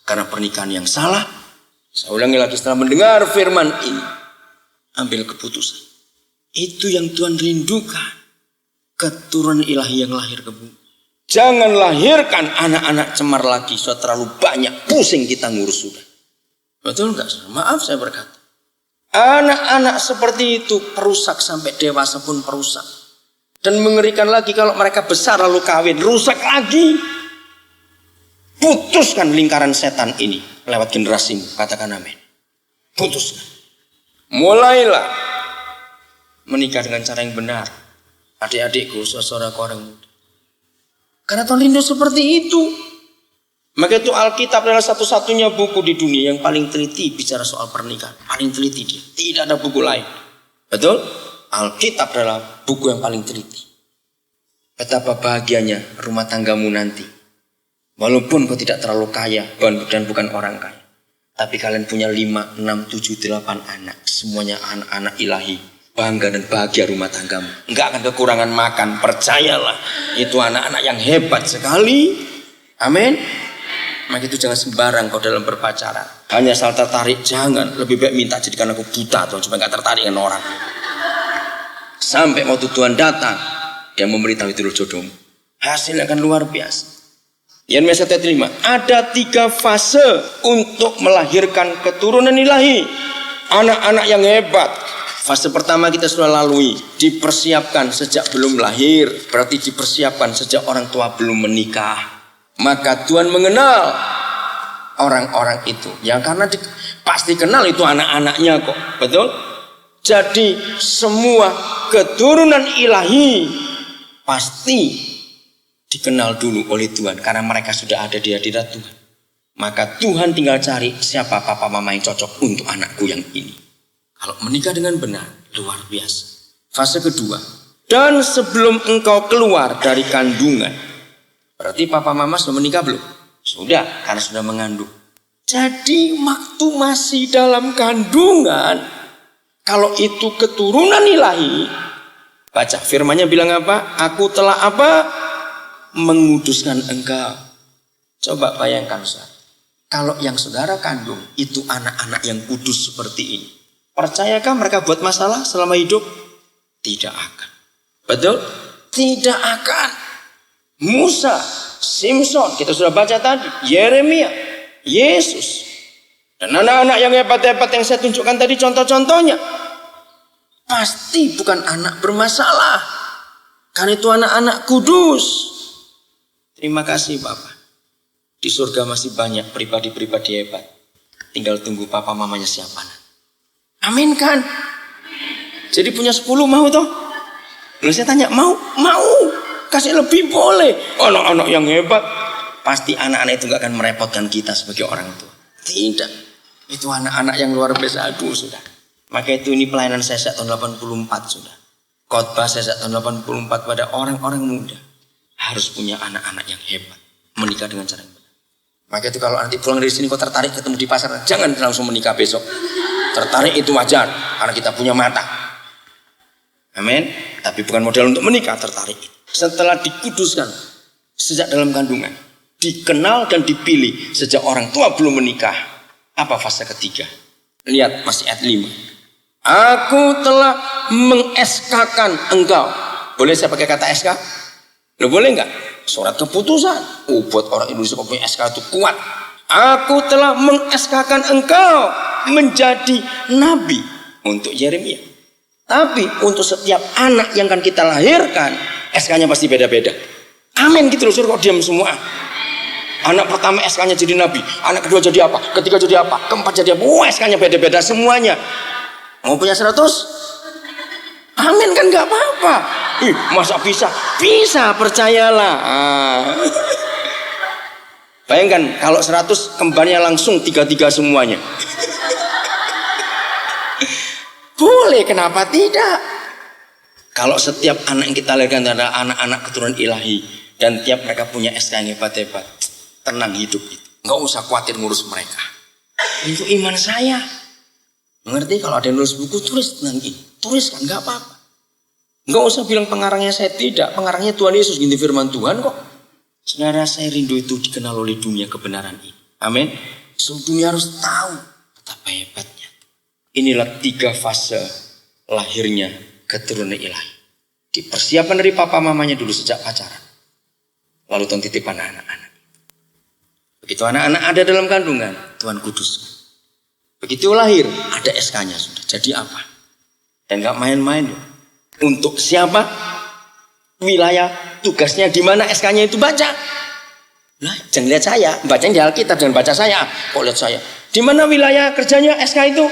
karena pernikahan yang salah? Saya ulangi lagi, setelah mendengar firman ini, ambil keputusan. Itu yang Tuhan rindukan. Keturunan ilahi yang lahir ke bumi. Jangan lahirkan anak-anak cemar lagi. Sudah terlalu banyak, pusing kita ngurus sudah. Betul enggak? Maaf saya berkata. Anak-anak seperti itu perusak sampai dewasa pun perusak. Dan mengerikan lagi kalau mereka besar lalu kawin, rusak lagi. Putuskan lingkaran setan ini lewat generasimu. Katakan amin. Putuskan. Mulailah menikah dengan cara yang benar. Adik-adikku, saudaraku orang muda. Karena Tuhan rindu seperti itu. Maka itu Alkitab adalah satu-satunya buku di dunia yang paling teliti bicara soal pernikahan. Paling teliti dia. Tidak ada buku lain. Betul? Alkitab adalah buku yang paling teliti. Betapa bahagianya rumah tanggamu nanti. Walaupun kau tidak terlalu kaya dan bukan orang kaya. Tapi kalian punya 5, 6, 7, 8 anak. Semuanya anak-anak ilahi. Bangga dan bahagia rumah tanggamu. Enggak akan kekurangan makan. Percayalah. Itu anak-anak yang hebat sekali. Amin. Maka itu jangan sembarang kau dalam berpacaran. Hanya asal tertarik. Jangan. Lebih baik minta jadikan aku buta. Tuh, supaya gak tertarik dengan orang. Sampai waktu Tuhan datang. Dia memberitahu itu jodohmu. Hasilnya akan luar biasa. Yeremia 1 ayat 5. Ada 3 fase untuk melahirkan keturunan ilahi. Anak-anak yang hebat. Fase pertama kita sudah lalui. Dipersiapkan sejak belum lahir. Berarti dipersiapkan sejak orang tua belum menikah. Maka Tuhan mengenal orang-orang itu. Ya karena pasti kenal itu anak-anaknya kok. Betul? Jadi semua keturunan ilahi pasti dikenal dulu oleh Tuhan. Karena mereka sudah ada di hadirat Tuhan. Maka Tuhan tinggal cari siapa papa mama yang cocok untuk anakku yang ini. Kalau menikah dengan benar, luar biasa. Fase kedua. Dan sebelum engkau keluar dari kandungan. Berarti papa mama sudah menikah belum? Sudah, karena sudah mengandung. Jadi waktu masih dalam kandungan. Kalau itu keturunan ilahi. Baca firmannya bilang apa? Aku telah apa? Menguduskan engkau. Coba bayangkan saudara. Kalau yang saudara kandung itu anak-anak yang kudus seperti ini. Percayakah mereka buat masalah selama hidup? Tidak akan. Betul? Tidak akan. Musa, Simpson, kita sudah baca tadi. Yeremia, Yesus. Dan anak-anak yang hebat-hebat yang saya tunjukkan tadi contoh-contohnya. Pasti bukan anak bermasalah. Karena itu anak-anak kudus. Terima kasih Bapak. Di surga masih banyak pribadi-pribadi hebat. Tinggal tunggu papa mamanya siapa. Amin kan? Jadi punya 10 mau toh? Lalu saya tanya mau? Mau. Kasih lebih boleh. Anak-anak yang hebat. Pasti anak-anak itu gak akan merepotkan kita sebagai orang tua. Tidak. Itu anak-anak yang luar biasa. Aduh sudah. Maka itu ini pelayanan saya sejak tahun 84 sudah. Khotbah saya sejak tahun 84 pada orang-orang muda. Harus punya anak-anak yang hebat. Menikah dengan cara yang benar. Maka itu kalau nanti pulang dari sini kau tertarik ketemu di pasar. Jangan langsung menikah besok. Tertarik itu wajar. Karena kita punya mata. Amin. Tapi bukan modal untuk menikah, tertarik. Setelah dikuduskan sejak dalam kandungan. Dikenal dan dipilih sejak orang tua belum menikah. Apa fase ketiga? Lihat masih ayat 5. Aku telah meng-SK-kan engkau. Boleh saya pakai kata SK? Lo boleh enggak? Surat keputusan. Buat orang Indonesia punya SK itu kuat. Aku telah meng-SK-kan engkau menjadi nabi untuk Yeremia. Tapi untuk setiap anak yang akan kita lahirkan, SK-nya pasti beda-beda. Amin gitu loh, suruh kok diam semua. Anak pertama SK-nya jadi nabi, anak kedua jadi apa, ketiga jadi apa, keempat jadi apa. SK-nya beda-beda semuanya. Mau punya 100? Amin kan gak apa-apa. Masa bisa? Bisa, percayalah. Bayangkan kalau 100 kembarnya langsung 3-3 semuanya. Boleh, kenapa tidak? Kalau setiap anak yang kita lahirkan adalah anak-anak keturunan ilahi dan tiap mereka punya SK yang hebat-hebat, tenang hidup itu. Nggak usah khawatir ngurus mereka. Itu iman saya. Mengerti? Kalau ada yang nulis buku tulis nanti, tuliskan nggak apa-apa. Enggak usah bilang pengarangnya saya tidak. Pengarangnya Tuhan Yesus, ganti firman Tuhan kok. Saudara, saya rindu itu dikenal oleh dunia kebenaran ini. Amin. Seluruh dunia harus tahu betapa hebatnya. Inilah 3 fase lahirnya keturunan ilahi. Dipersiapkan dari papa mamanya dulu sejak pacaran. Lalu Tuhan titipkan anak-anak. Begitu anak-anak ada dalam kandungan, Tuhan kuduskan. Begitu lahir, ada SK-nya sudah. Jadi apa? Dan gak main-main loh. Untuk siapa? Wilayah, tugasnya di mana, SK-nya itu baca. Nah, jangan lihat saya, bacanya di Alkitab, jangan baca saya. Kok lihat saya? Di mana wilayah kerjanya SK itu?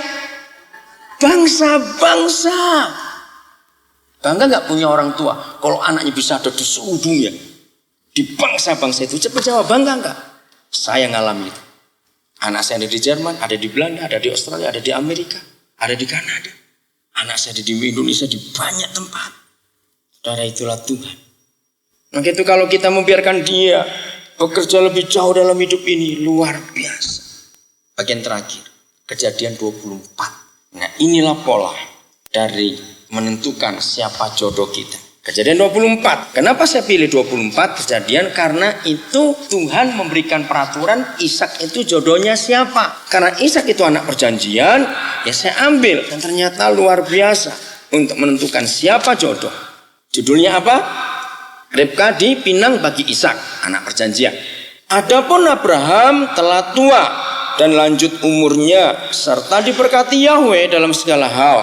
Bangsa-bangsa. Bangga gak punya orang tua kalau anaknya bisa ada di seluruh dunia? Di bangsa-bangsa itu, cepat jawab, bangga gak? Saya ngalami itu. Anak saya ada di Jerman, ada di Belanda, ada di Australia, ada di Amerika, ada di Kanada. Anak saya ada di Indonesia di banyak tempat. Saudara, itulah Tuhan. Maka itu kalau kita membiarkan dia bekerja lebih jauh dalam hidup ini, luar biasa. Bagian terakhir, Kejadian 24. Nah, inilah pola dari menentukan siapa jodoh kita. Kejadian 24. Kenapa saya pilih 24 Kejadian? Karena itu Tuhan memberikan peraturan Ishak itu jodohnya siapa. Karena Ishak itu anak perjanjian, ya saya ambil. Dan ternyata luar biasa untuk menentukan siapa jodoh. Judulnya apa? Ribka dipinang bagi Ishak, anak perjanjian. Adapun Abraham telah tua dan lanjut umurnya, serta diberkati Yahweh dalam segala hal.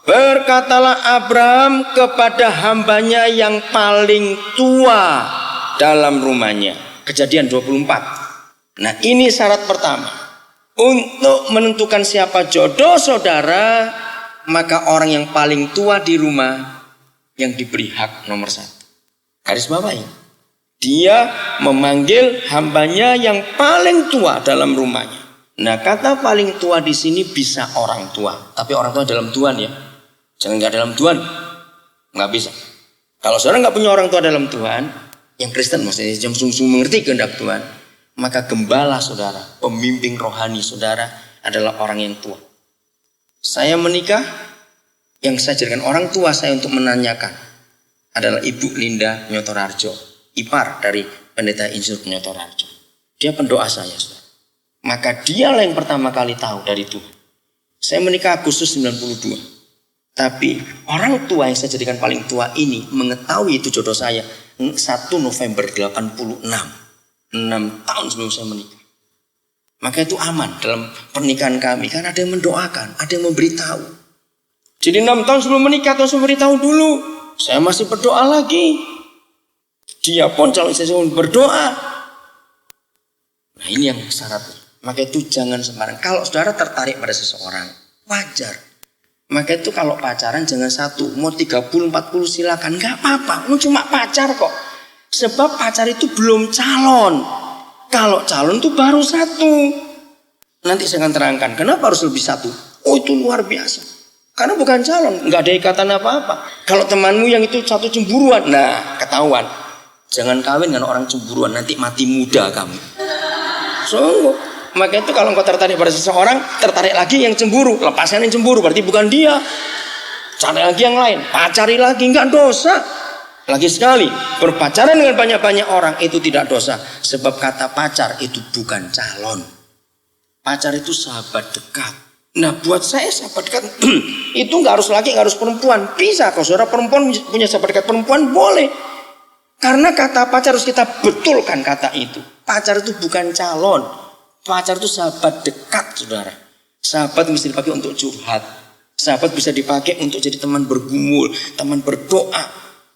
Berkatalah Abraham kepada hambanya yang paling tua dalam rumahnya. Kejadian 24. Nah, ini syarat pertama. Untuk menentukan siapa jodoh saudara, maka orang yang paling tua di rumah yang diberi hak nomor 1. Garis bawahi. Dia memanggil hambanya yang paling tua dalam rumahnya. Nah, kata paling tua di sini bisa orang tua, tapi orang tua dalam Tuhan ya. Jangan nggak dalam Tuhan, nggak bisa. Kalau saudara nggak punya orang tua dalam Tuhan, yang Kristen maksudnya yang sungguh-sungguh mengerti kehendak Tuhan, maka gembala saudara, pembimbing rohani saudara adalah orang yang tua. Saya menikah, yang saya jadikan orang tua saya untuk menanyakan adalah Ibu Linda Nyotorarjo, ipar dari Pendeta Insinyur Nyotorarjo. Dia pendoa saya, saudara. Maka dialah yang pertama kali tahu dari Tuhan. Saya menikah Agustus 92. Tapi orang tua yang saya jadikan paling tua ini mengetahui itu jodoh saya 1 November 86. 6 tahun sebelum saya menikah. Maka itu aman dalam pernikahan kami. Karena ada yang mendoakan, ada yang memberitahu. Jadi 6 tahun sebelum menikah atau sebelum beritahu dulu, saya masih berdoa lagi. Dia pun calon istri saya berdoa. Nah, ini yang syaratnya. Maka itu jangan sembarang. Kalau saudara tertarik pada seseorang, wajar. Maka itu kalau pacaran jangan 1, mau 30, 40 silakan, nggak apa-apa, cuma pacar kok. Sebab pacar itu belum calon. Kalau calon itu baru 1. Nanti saya akan terangkan kenapa harus lebih 1. Oh, itu luar biasa. Karena bukan calon, nggak ada ikatan apa-apa. Kalau temanmu yang itu 1 cemburuan, nah ketahuan. Jangan kawin dengan orang cemburuan, nanti mati muda kamu. Sungguh. Maka itu kalau engkau tertarik pada seseorang, tertarik lagi yang cemburu, lepaskan yang cemburu, berarti bukan dia. Cari lagi yang lain, pacari lagi, enggak dosa. Lagi sekali, berpacaran dengan banyak-banyak orang itu tidak dosa. Sebab kata pacar itu bukan calon. Pacar itu sahabat dekat. Nah, buat saya sahabat dekat itu enggak harus laki, enggak harus perempuan. Bisa, kalau saudara perempuan punya sahabat dekat perempuan, boleh. Karena kata pacar harus kita betulkan kata itu. Pacar itu bukan calon. Pacar itu sahabat dekat, saudara. Sahabat mesti dipakai untuk curhat. Sahabat bisa dipakai untuk jadi teman bergumul, teman berdoa.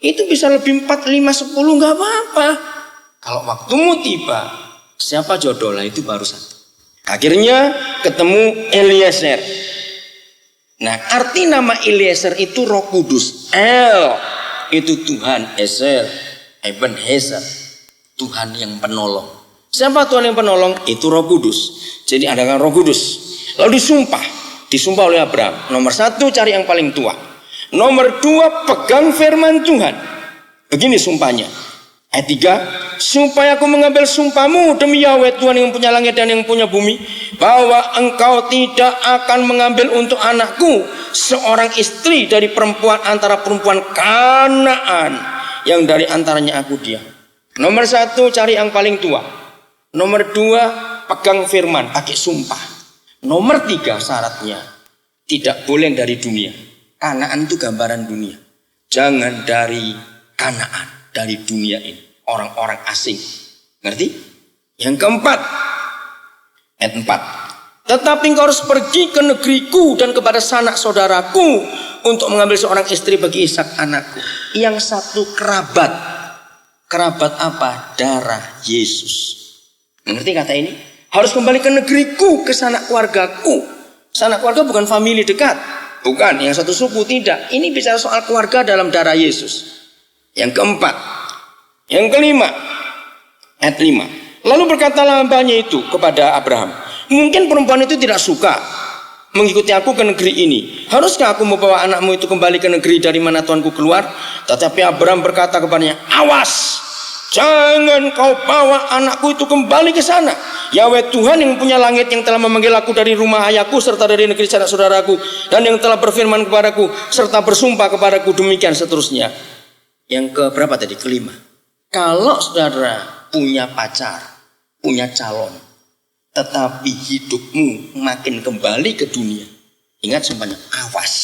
Itu bisa lebih 4, 5, 10, nggak apa-apa. Kalau waktumu tiba, siapa jodoh lah itu baru 1. Akhirnya ketemu Eliezer. Nah, arti nama Eliezer itu Roh Kudus. El itu Tuhan, Ezer, Ebenezer, Tuhan yang penolong. Siapa Tuhan yang penolong? Itu Roh Kudus. Jadi ada Roh Kudus. Lalu disumpah oleh Abraham. Nomor 1 cari yang paling tua. Nomor 2 pegang firman Tuhan. Begini sumpahnya. Ayat 3, supaya aku mengambil sumpahmu demi Yahweh Tuhan yang punya langit dan yang punya bumi, bahwa engkau tidak akan mengambil untuk anakku seorang istri dari perempuan antara perempuan Kanaan yang dari antaranya aku diam. Nomor 1, cari yang paling tua. Nomor 2, pegang firman, pakai sumpah. Nomor 3, syaratnya tidak boleh dari dunia. Kanaan itu gambaran dunia. Jangan dari Kanaan, dari dunia ini, orang-orang asing. Ngerti? Yang keempat, ayat 4. Tetapi engkau harus pergi ke negeriku dan kepada sanak saudaraku untuk mengambil seorang istri bagi Ishak anakku. Yang satu kerabat. Kerabat apa? Darah Yesus. Ngerti kata ini? Harus kembali ke negeriku, ke sanak keluargaku. Sanak keluarga bukan famili dekat. Bukan, yang satu suku, tidak. Ini bicara soal keluarga dalam darah Yesus. Yang keempat. Yang kelima, ayat 5. Lalu berkatalah hambanya itu kepada Abraham, mungkin perempuan itu tidak suka mengikuti aku ke negeri ini. Haruskah aku membawa anakmu itu kembali ke negeri dari mana Tuanku keluar? Tetapi Abraham berkata kepadanya, awas, jangan kau bawa anakku itu kembali ke sana. Yahweh Tuhan yang punya langit yang telah memanggil aku dari rumah ayahku serta dari negeri sanak saudaraku, dan yang telah berfirman kepadaku serta bersumpah kepadaku, demikian seterusnya. Yang keberapa tadi? Kelima. Kalau saudara punya pacar, punya calon, tetapi hidupmu makin kembali ke dunia, ingat sumpahnya, awas,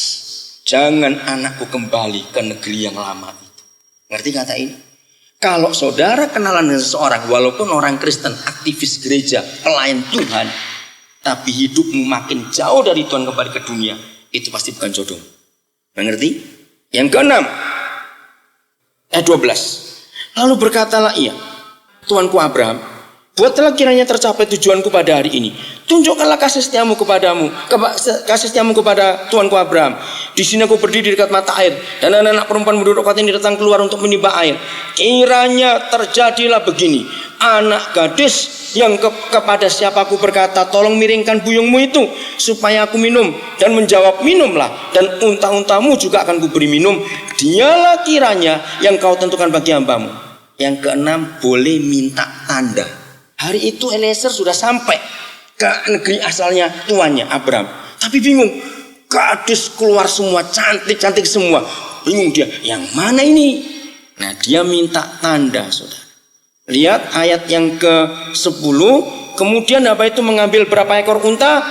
jangan anakku kembali ke negeri yang lama itu. Ngerti kata ini? Kalau saudara kenalan dengan seseorang, walaupun orang Kristen, aktivis gereja, pelayan Tuhan, tapi hidupmu makin jauh dari Tuhan kembali ke dunia, itu pasti bukan jodoh. Mengerti? Yang keenam, ayat 12. Lalu berkatalah ia, Tuanku Abraham, buatlah kiranya tercapai tujuanku pada hari ini. Tunjukkanlah kasih setiamu kasih setiamu kepada Tuanku Abraham. Di sini aku berdiri dekat mata air, dan anak-anak perempuan penduduk kota ini datang keluar untuk menimba air. Kiranya terjadilah begini, anak gadis yang kepada siapa aku berkata, tolong miringkan buyungmu itu supaya aku minum, dan menjawab, minumlah, dan unta-untamu juga akan kuberi minum. Dialah kiranya yang kau tentukan bagi hambamu. Yang keenam, boleh minta tanda. Hari itu Eliezer sudah sampai ke negeri asalnya tuannya Abraham, tapi bingung. Gadis keluar semua, cantik-cantik semua. Bingung dia, yang mana ini? Nah, dia minta tanda, saudara. Lihat ayat yang ke-10. Kemudian hamba itu mengambil berapa ekor unta?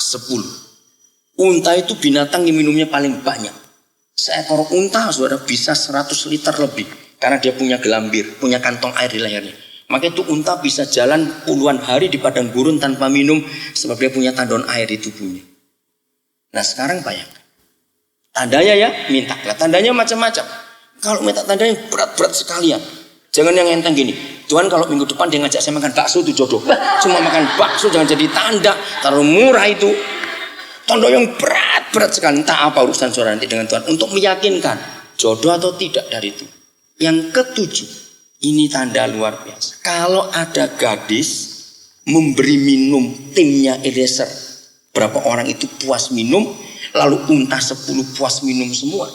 10. Unta itu binatang yang minumnya paling banyak. Seekor unta, saudara, bisa 100 liter lebih. Karena dia punya gelambir, punya kantong air di lehernya. Maka itu unta bisa jalan puluhan hari di padang gurun tanpa minum, sebab dia punya tandon air di tubuhnya. Nah sekarang bayangkan, tandanya ya, minta. Tandanya macam-macam. Kalau minta tandanya berat-berat sekalian. Jangan yang enteng gini, Tuhan kalau minggu depan dia ngajak saya makan bakso itu jodoh. Cuma makan bakso jangan jadi tanda, terlalu murah itu. Tanda yang berat-berat sekali. Entah apa urusan saudara nanti dengan Tuhan untuk meyakinkan jodoh atau tidak dari itu. Yang ketujuh, ini tanda luar biasa. Kalau ada gadis memberi minum timnya Eliezer, berapa orang itu puas minum, lalu unta 10 puas minum semua.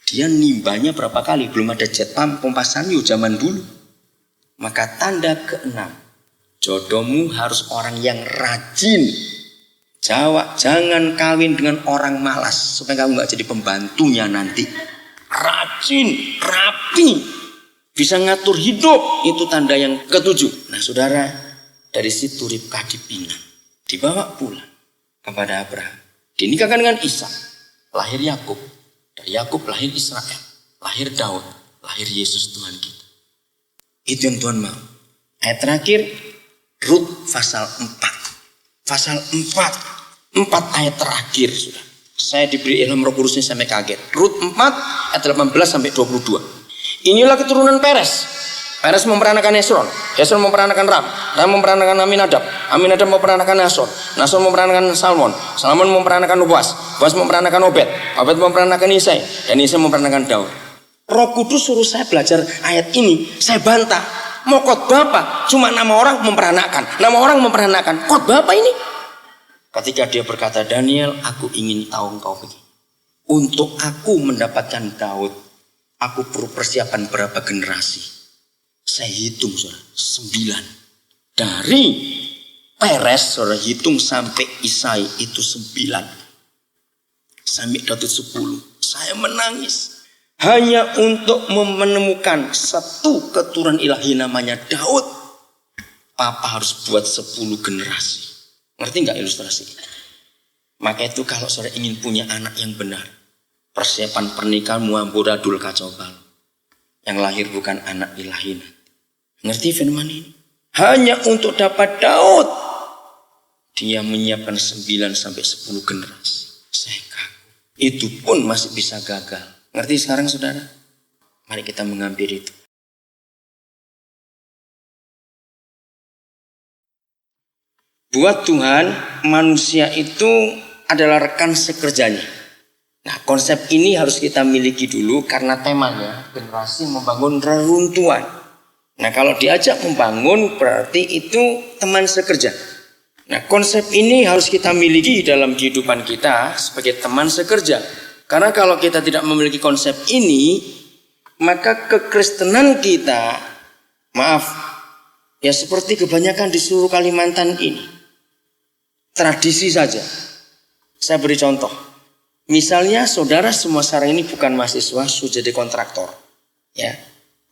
Dia nimbanya berapa kali? Belum ada jet pump, pompa sanyo zaman dulu. Maka tanda keenam, jodohmu harus orang yang rajin. Jangan kawin dengan orang malas, supaya kamu gak jadi pembantunya nanti. Rajin, rapi, bisa ngatur hidup, itu tanda yang ketujuh. Nah saudara, dari situ Ribkah dipinang, dibawa pulang kepada Abraham, dinikahkan dengan Ishak, lahir Yakub, dari Yakub lahir Israel, lahir Daud, lahir Yesus Tuhan kita. Itu yang Tuhan mau. Ayat terakhir, Rut pasal 4. Pasal 4 ayat terakhir sudah. Saya diberi ilham Roh Kudusnya sampai kaget. Rut 4 ayat 18 sampai 22. Inilah keturunan Peres. Peres memperanakan Hesron. Hesron memperanakan Ram. Ram memperanakan Aminadab. Aminadab memperanakan Nason. Nason memperanakan Salmon. Salmon memperanakan Boas. Boas memperanakan Obed. Obed memperanakan Isai. Dan Isai memperanakan Daud. Roh Kudus suruh saya belajar ayat ini. Saya bantah. Mau khotbah apa? Cuma nama orang memperanakan. Nama orang memperanakan. Khotbah apa ini? Ketika dia berkata, Daniel, aku ingin tahu engkau begini. Untuk aku mendapatkan Daud, aku perlu persiapan berapa generasi. Saya hitung saudara, 9. Dari Peres saudara hitung sampai Isai itu 9. Sampai Daud 10. Saya menangis. Hanya untuk menemukan satu keturunan ilahi namanya Daud. Papa harus buat 10 generasi. Ngerti nggak ilustrasi? Maka itu kalau saudara ingin punya anak yang benar, persiapan pernikahan amburadul kacau balau. Yang lahir bukan anak ilahi. Ngerti firman ini? Hanya untuk dapat Daud, dia menyiapkan 9 sampai 10 generasi. Saya kagum. Itu pun masih bisa gagal. Ngerti sekarang saudara? Mari kita mengambil itu. Buat Tuhan, manusia itu adalah rekan sekerjanya. Nah, konsep ini harus kita miliki dulu karena temanya generasi membangun reruntuhan. Nah, kalau diajak membangun berarti itu teman sekerja. Nah, konsep ini harus kita miliki dalam kehidupan kita sebagai teman sekerja. Karena kalau kita tidak memiliki konsep ini, maka kekristenan kita, maaf, ya seperti kebanyakan di seluruh Kalimantan ini. Tradisi saja. Saya beri contoh. Misalnya saudara semua sekarang ini bukan mahasiswa, sudah jadi kontraktor. Ya,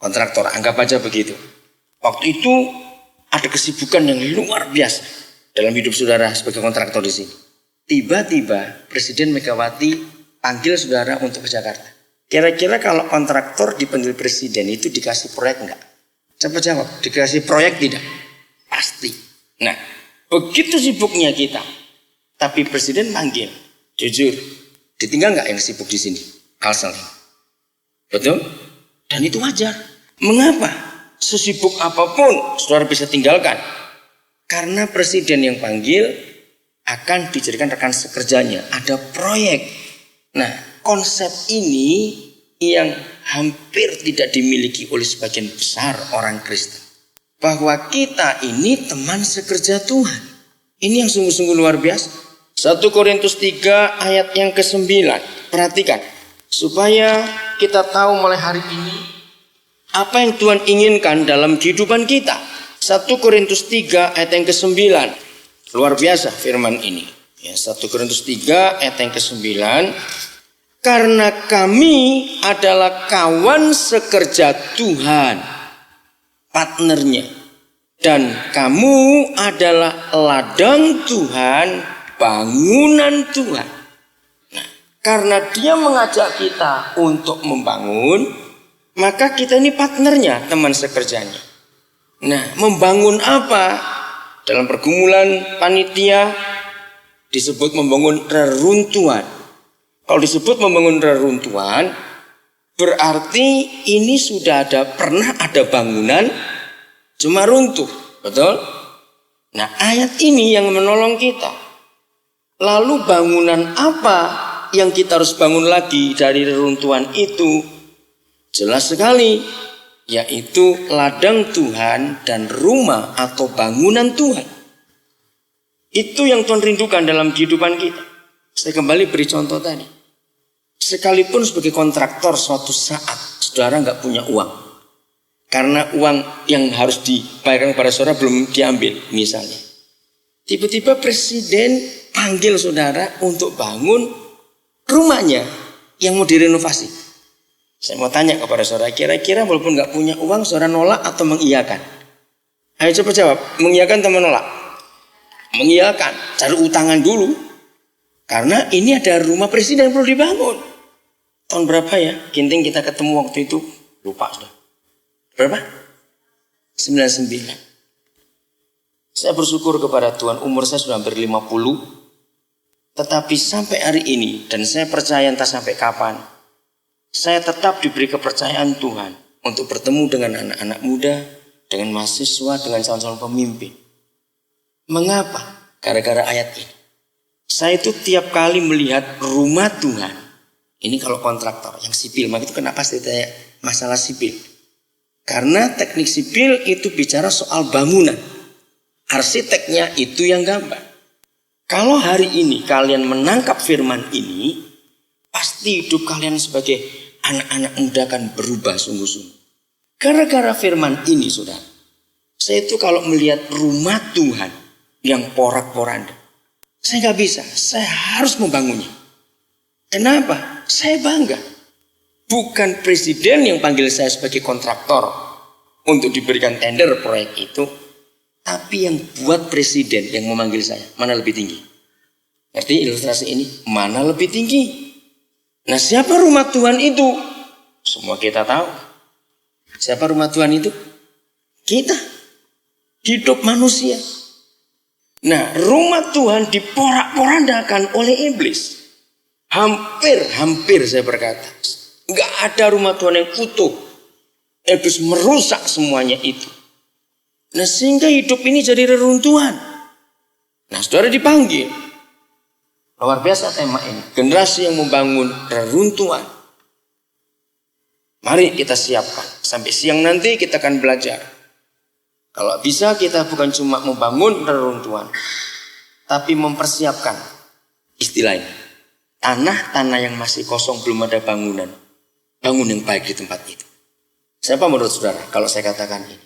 kontraktor, anggap aja begitu. Waktu itu ada kesibukan yang luar biasa dalam hidup saudara sebagai kontraktor di sini. Tiba-tiba Presiden Megawati panggil saudara untuk ke Jakarta. Kira-kira kalau kontraktor dipanggil Presiden itu dikasih proyek enggak? Coba jawab, dikasih proyek tidak? Pasti. Nah, begitu sibuknya kita. Tapi Presiden panggil, jujur, ditinggal enggak yang sibuk di sini? Kalsel. Betul? Dan itu wajar. Mengapa? Sesibuk apapun saudara bisa tinggalkan. Karena Presiden yang panggil akan dijadikan rekan sekerjanya. Ada proyek. Nah, konsep ini yang hampir tidak dimiliki oleh sebagian besar orang Kristen. Bahwa kita ini teman sekerja Tuhan. Ini yang sungguh-sungguh luar biasa. 1 Korintus 3 ayat yang ke-9. Perhatikan. Supaya kita tahu mulai hari ini apa yang Tuhan inginkan dalam kehidupan kita. 1 Korintus 3 ayat yang ke-9. Luar biasa firman ini. Ya, 1 Korintus 3 ayat yang ke-9. Karena kami adalah kawan sekerja Tuhan, partnernya. Dan kamu adalah ladang Tuhan, bangunan Tuhan. Nah, karena dia mengajak kita untuk membangun, maka kita ini partnernya, teman sekerjanya. Nah, membangun apa? Dalam pergumulan panitia disebut membangun reruntuhan. Kalau disebut membangun reruntuhan, berarti ini sudah pernah ada bangunan, cuma runtuh. Betul? Nah, ayat ini yang menolong kita. Lalu bangunan apa yang kita harus bangun lagi dari reruntuhan itu? Jelas sekali, yaitu ladang Tuhan dan rumah atau bangunan Tuhan. Itu yang Tuhan rindukan dalam kehidupan kita. Saya kembali beri contoh tadi. Sekalipun sebagai kontraktor suatu saat saudara nggak punya uang. Karena uang yang harus dibayarkan kepada saudara belum diambil misalnya. Tiba-tiba Presiden panggil saudara untuk bangun rumahnya yang mau direnovasi. Saya mau tanya kepada saudara, kira-kira walaupun nggak punya uang, saudara nolak atau mengiyakan? Ayo coba jawab, mengiyakan atau menolak? Mengiyakan, cari utangan dulu. Karena ini ada rumah Presiden yang perlu dibangun. Tahun berapa ya? Ginting kita ketemu waktu itu, lupa sudah. Berapa? 99. Saya bersyukur kepada Tuhan, umur saya sudah hampir 50. Tetapi sampai hari ini, dan saya percaya entah sampai kapan, saya tetap diberi kepercayaan Tuhan untuk bertemu dengan anak-anak muda, dengan mahasiswa, dengan calon-calon pemimpin. Mengapa? Gara-gara ayat ini. Saya itu tiap kali melihat rumah Tuhan. Ini kalau kontraktor yang sipil, maka itu kenapa saya tanya masalah sipil? Karena teknik sipil itu bicara soal bangunan. Arsiteknya itu yang gambar. Kalau hari ini kalian menangkap firman ini, pasti hidup kalian sebagai anak-anak muda akan berubah sungguh-sungguh. Gara-gara firman ini, saudara, saya itu kalau melihat rumah Tuhan yang porak-poranda, saya nggak bisa, saya harus membangunnya. Kenapa? Saya bangga. Bukan presiden yang panggil saya sebagai kontraktor untuk diberikan tender proyek itu, tapi yang buat presiden yang memanggil saya, mana lebih tinggi? Ngerti ilustrasi ini? Mana lebih tinggi? Nah, siapa rumah Tuhan itu? Semua kita tahu. Siapa rumah Tuhan itu? Kita. Hidup manusia. Nah, rumah Tuhan diporak-porandakan oleh iblis. Hampir saya berkata, nggak ada rumah Tuhan yang utuh. Iblis merusak semuanya itu. Nah, sehingga hidup ini jadi reruntuhan. Nah, saudara dipanggil. Luar biasa tema ini. Generasi yang membangun reruntuhan. Mari kita siapkan. Sampai siang nanti kita akan belajar. Kalau bisa kita bukan cuma membangun reruntuhan, tapi mempersiapkan istilahnya. Tanah-tanah yang masih kosong belum ada bangunan. Bangun yang baik di tempat itu. Siapa menurut saudara kalau saya katakan ini?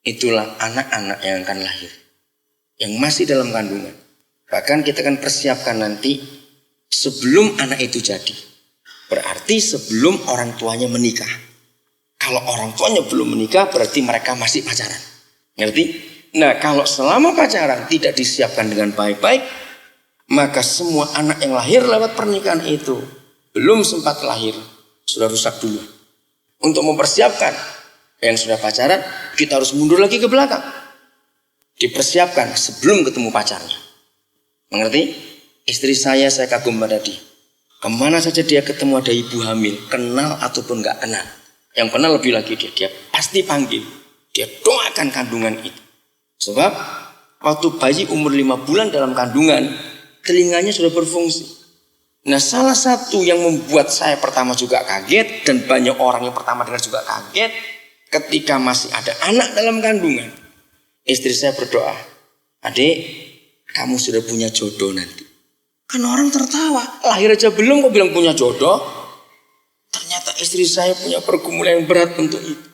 Itulah anak-anak yang akan lahir. Yang masih dalam kandungan. Bahkan kita akan persiapkan nanti sebelum anak itu jadi. Berarti sebelum orang tuanya menikah. Kalau orang tuanya belum menikah berarti mereka masih pacaran. Ngerti? Nah, kalau selama pacaran tidak disiapkan dengan baik-baik, maka semua anak yang lahir lewat pernikahan itu belum sempat lahir, sudah rusak dulu. Untuk mempersiapkan yang sudah pacaran, kita harus mundur lagi ke belakang. Dipersiapkan sebelum ketemu pacarnya. Mengerti? Istri saya kagum pada dia. Kemana saja dia ketemu ada ibu hamil, kenal ataupun gak kenal. Yang kenal lebih lagi dia pasti panggil. Dia doakan kandungan itu. Sebab waktu bayi umur 5 bulan dalam kandungan, telinganya sudah berfungsi. Nah, salah satu yang membuat saya pertama juga kaget, dan banyak orang yang pertama dengar juga kaget, ketika masih ada anak dalam kandungan. Istri saya berdoa, "Adik, kamu sudah punya jodoh nanti." Kan orang tertawa, lahir aja belum kok bilang punya jodoh. Ternyata istri saya punya pergumulan yang berat untuk itu.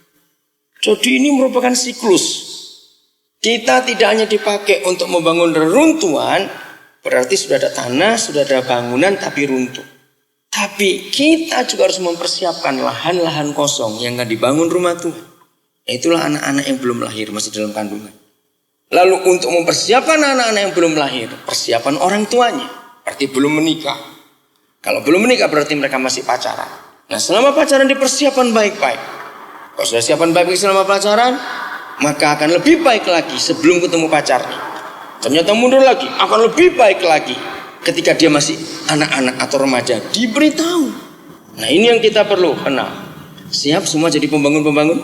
Jadi ini merupakan siklus. Kita tidak hanya dipakai untuk membangun reruntuhan, berarti sudah ada tanah, sudah ada bangunan tapi runtuh. Tapi kita juga harus mempersiapkan lahan-lahan kosong yang akan dibangun rumah Tuhan. Itulah anak-anak yang belum lahir, masih dalam kandungan. Lalu untuk mempersiapkan anak-anak yang belum lahir, persiapan orang tuanya, berarti belum menikah. Kalau belum menikah berarti mereka masih pacaran. Nah, selama pacaran dipersiapkan baik-baik. Kalau sudah siapan baik-baik selama pacaran, maka akan lebih baik lagi sebelum ketemu pacarnya. Ternyata mundur lagi, akan lebih baik lagi ketika dia masih anak-anak atau remaja, diberitahu. Nah, ini yang kita perlu kenal. Siap semua jadi pembangun-pembangun?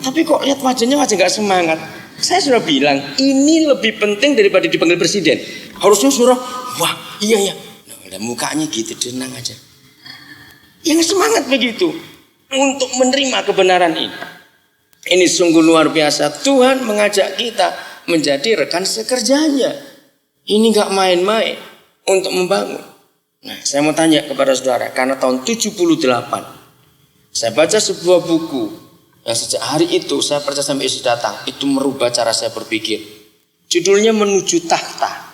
Tapi kok lihat wajahnya gak semangat. Saya sudah bilang, ini lebih penting daripada dipanggil presiden. Harusnya suruh, wah iya ya. Nah, mukanya gitu, tenang aja. Yang semangat begitu untuk menerima kebenaran ini. Ini sungguh luar biasa. Tuhan mengajak kita menjadi rekan sekerjanya. Ini gak main-main untuk membangun. Nah, saya mau tanya kepada saudara, karena tahun 78 saya baca sebuah buku yang sejak hari itu saya percaya sampai Yesus datang, itu merubah cara saya berpikir. Judulnya Menuju Takhta.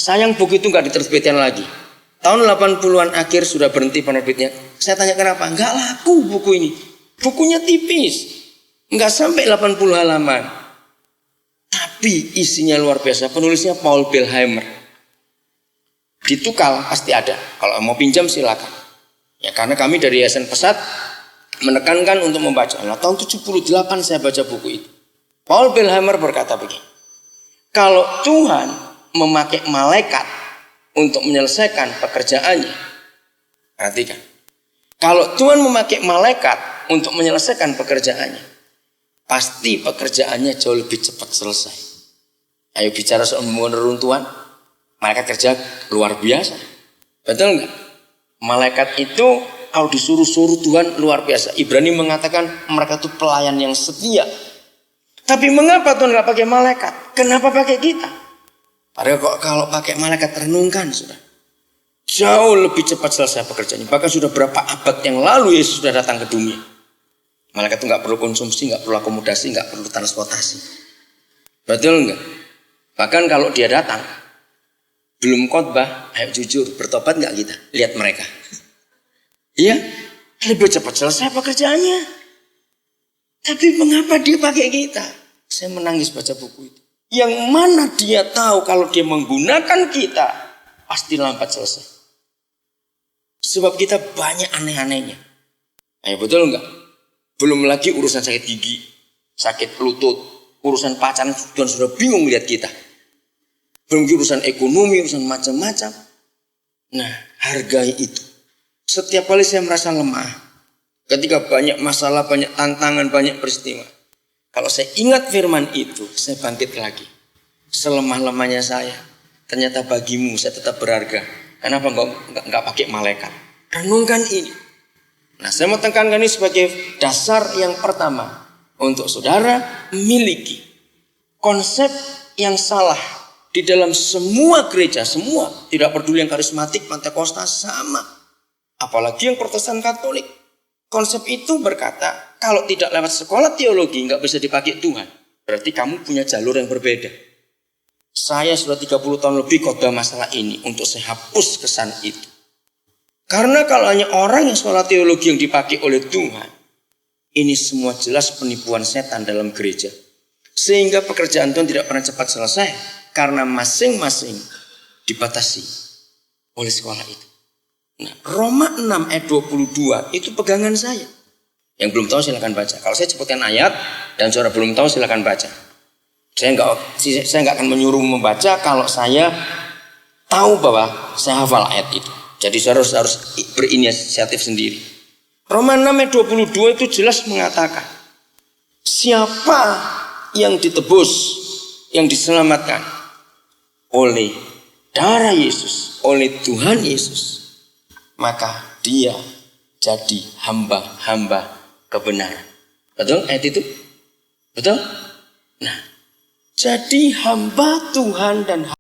Sayang buku itu gak diterbitkan lagi. Tahun 80-an akhir sudah berhenti penerbitnya. Saya tanya kenapa? Gak laku buku ini. Bukunya tipis, gak sampai 80 halaman. Tapi isinya luar biasa. Penulisnya Paul Belheimer. Ditukal pasti ada. Kalau mau pinjam silakan. Ya, karena kami dari Yayasan Pesat menekankan untuk membaca. Nah, tahun 78 saya baca buku itu. Paul Belheimer berkata begini. Kalau Tuhan memakai malaikat untuk menyelesaikan pekerjaannya, perhatikan. Kalau Tuhan memakai malaikat untuk menyelesaikan pekerjaannya, pasti pekerjaannya jauh lebih cepat selesai. Ayo bicara soal reruntuhan, malaikat kerja luar biasa. Betul nggak? Malaikat itu kalau disuruh-suruh Tuhan luar biasa. Ibrani mengatakan mereka itu pelayan yang setia. Tapi mengapa Tuhan nggak pakai malaikat? Kenapa pakai kita? Padahal kok kalau pakai malaikat, renungkan sudah. Jauh lebih cepat selesai pekerjaannya. Bahkan sudah berapa abad yang lalu Yesus sudah datang ke dunia. Malaikat itu nggak perlu konsumsi, nggak perlu akomodasi, nggak perlu transportasi. Betul nggak? Bahkan kalau dia datang, belum khotbah, ayo jujur, bertobat nggak kita? Lihat mereka. Iya, lebih cepat selesai pekerjaannya. Tapi mengapa dia pakai kita? Saya menangis baca buku itu. Yang mana dia tahu kalau dia menggunakan kita, pasti lambat selesai. Sebab kita banyak aneh-anehnya. Ayo betul nggak? Belum lagi urusan sakit gigi, sakit lutut, urusan pacaran, Tuhan sudah bingung lihat kita. Belum lagi urusan ekonomi, urusan macam-macam. Nah, hargai itu. Setiap kali saya merasa lemah, ketika banyak masalah, banyak tantangan, banyak peristiwa, kalau saya ingat firman itu, saya bangkit lagi. Selemah-lemahnya saya, ternyata bagimu saya tetap berharga. Kenapa enggak pakai malaikat? Renungkan ini. Nah, saya mau tekankan ini sebagai dasar yang pertama untuk saudara miliki konsep yang salah di dalam semua gereja, semua, tidak peduli yang karismatik, Pentakosta sama, apalagi yang Protestan Katolik. Konsep itu berkata, kalau tidak lewat sekolah teologi nggak bisa dipakai Tuhan, berarti kamu punya jalur yang berbeda. Saya sudah 30 tahun lebih khotbah masalah ini untuk saya hapus kesan itu. Karena kalau hanya orang yang sekolah teologi yang dipakai oleh Tuhan, ini semua jelas penipuan setan dalam gereja. Sehingga pekerjaan Tuhan tidak pernah cepat selesai, karena masing-masing dibatasi oleh sekolah itu. Nah, Roma 6 ayat 22 itu pegangan saya. Yang belum tahu silakan baca. Kalau saya sebutkan ayat dan saudara belum tahu silakan baca. Saya nggak akan menyuruh membaca kalau saya tahu bahwa saya hafal ayat itu. Jadi saudara harus berinisiatif sendiri. Roma 6 ayat 22 itu jelas mengatakan, siapa yang ditebus, yang diselamatkan oleh darah Yesus, oleh Tuhan Yesus, maka dia jadi hamba-hamba kebenaran. Betul ayat itu? Betul? Nah, jadi hamba Tuhan dan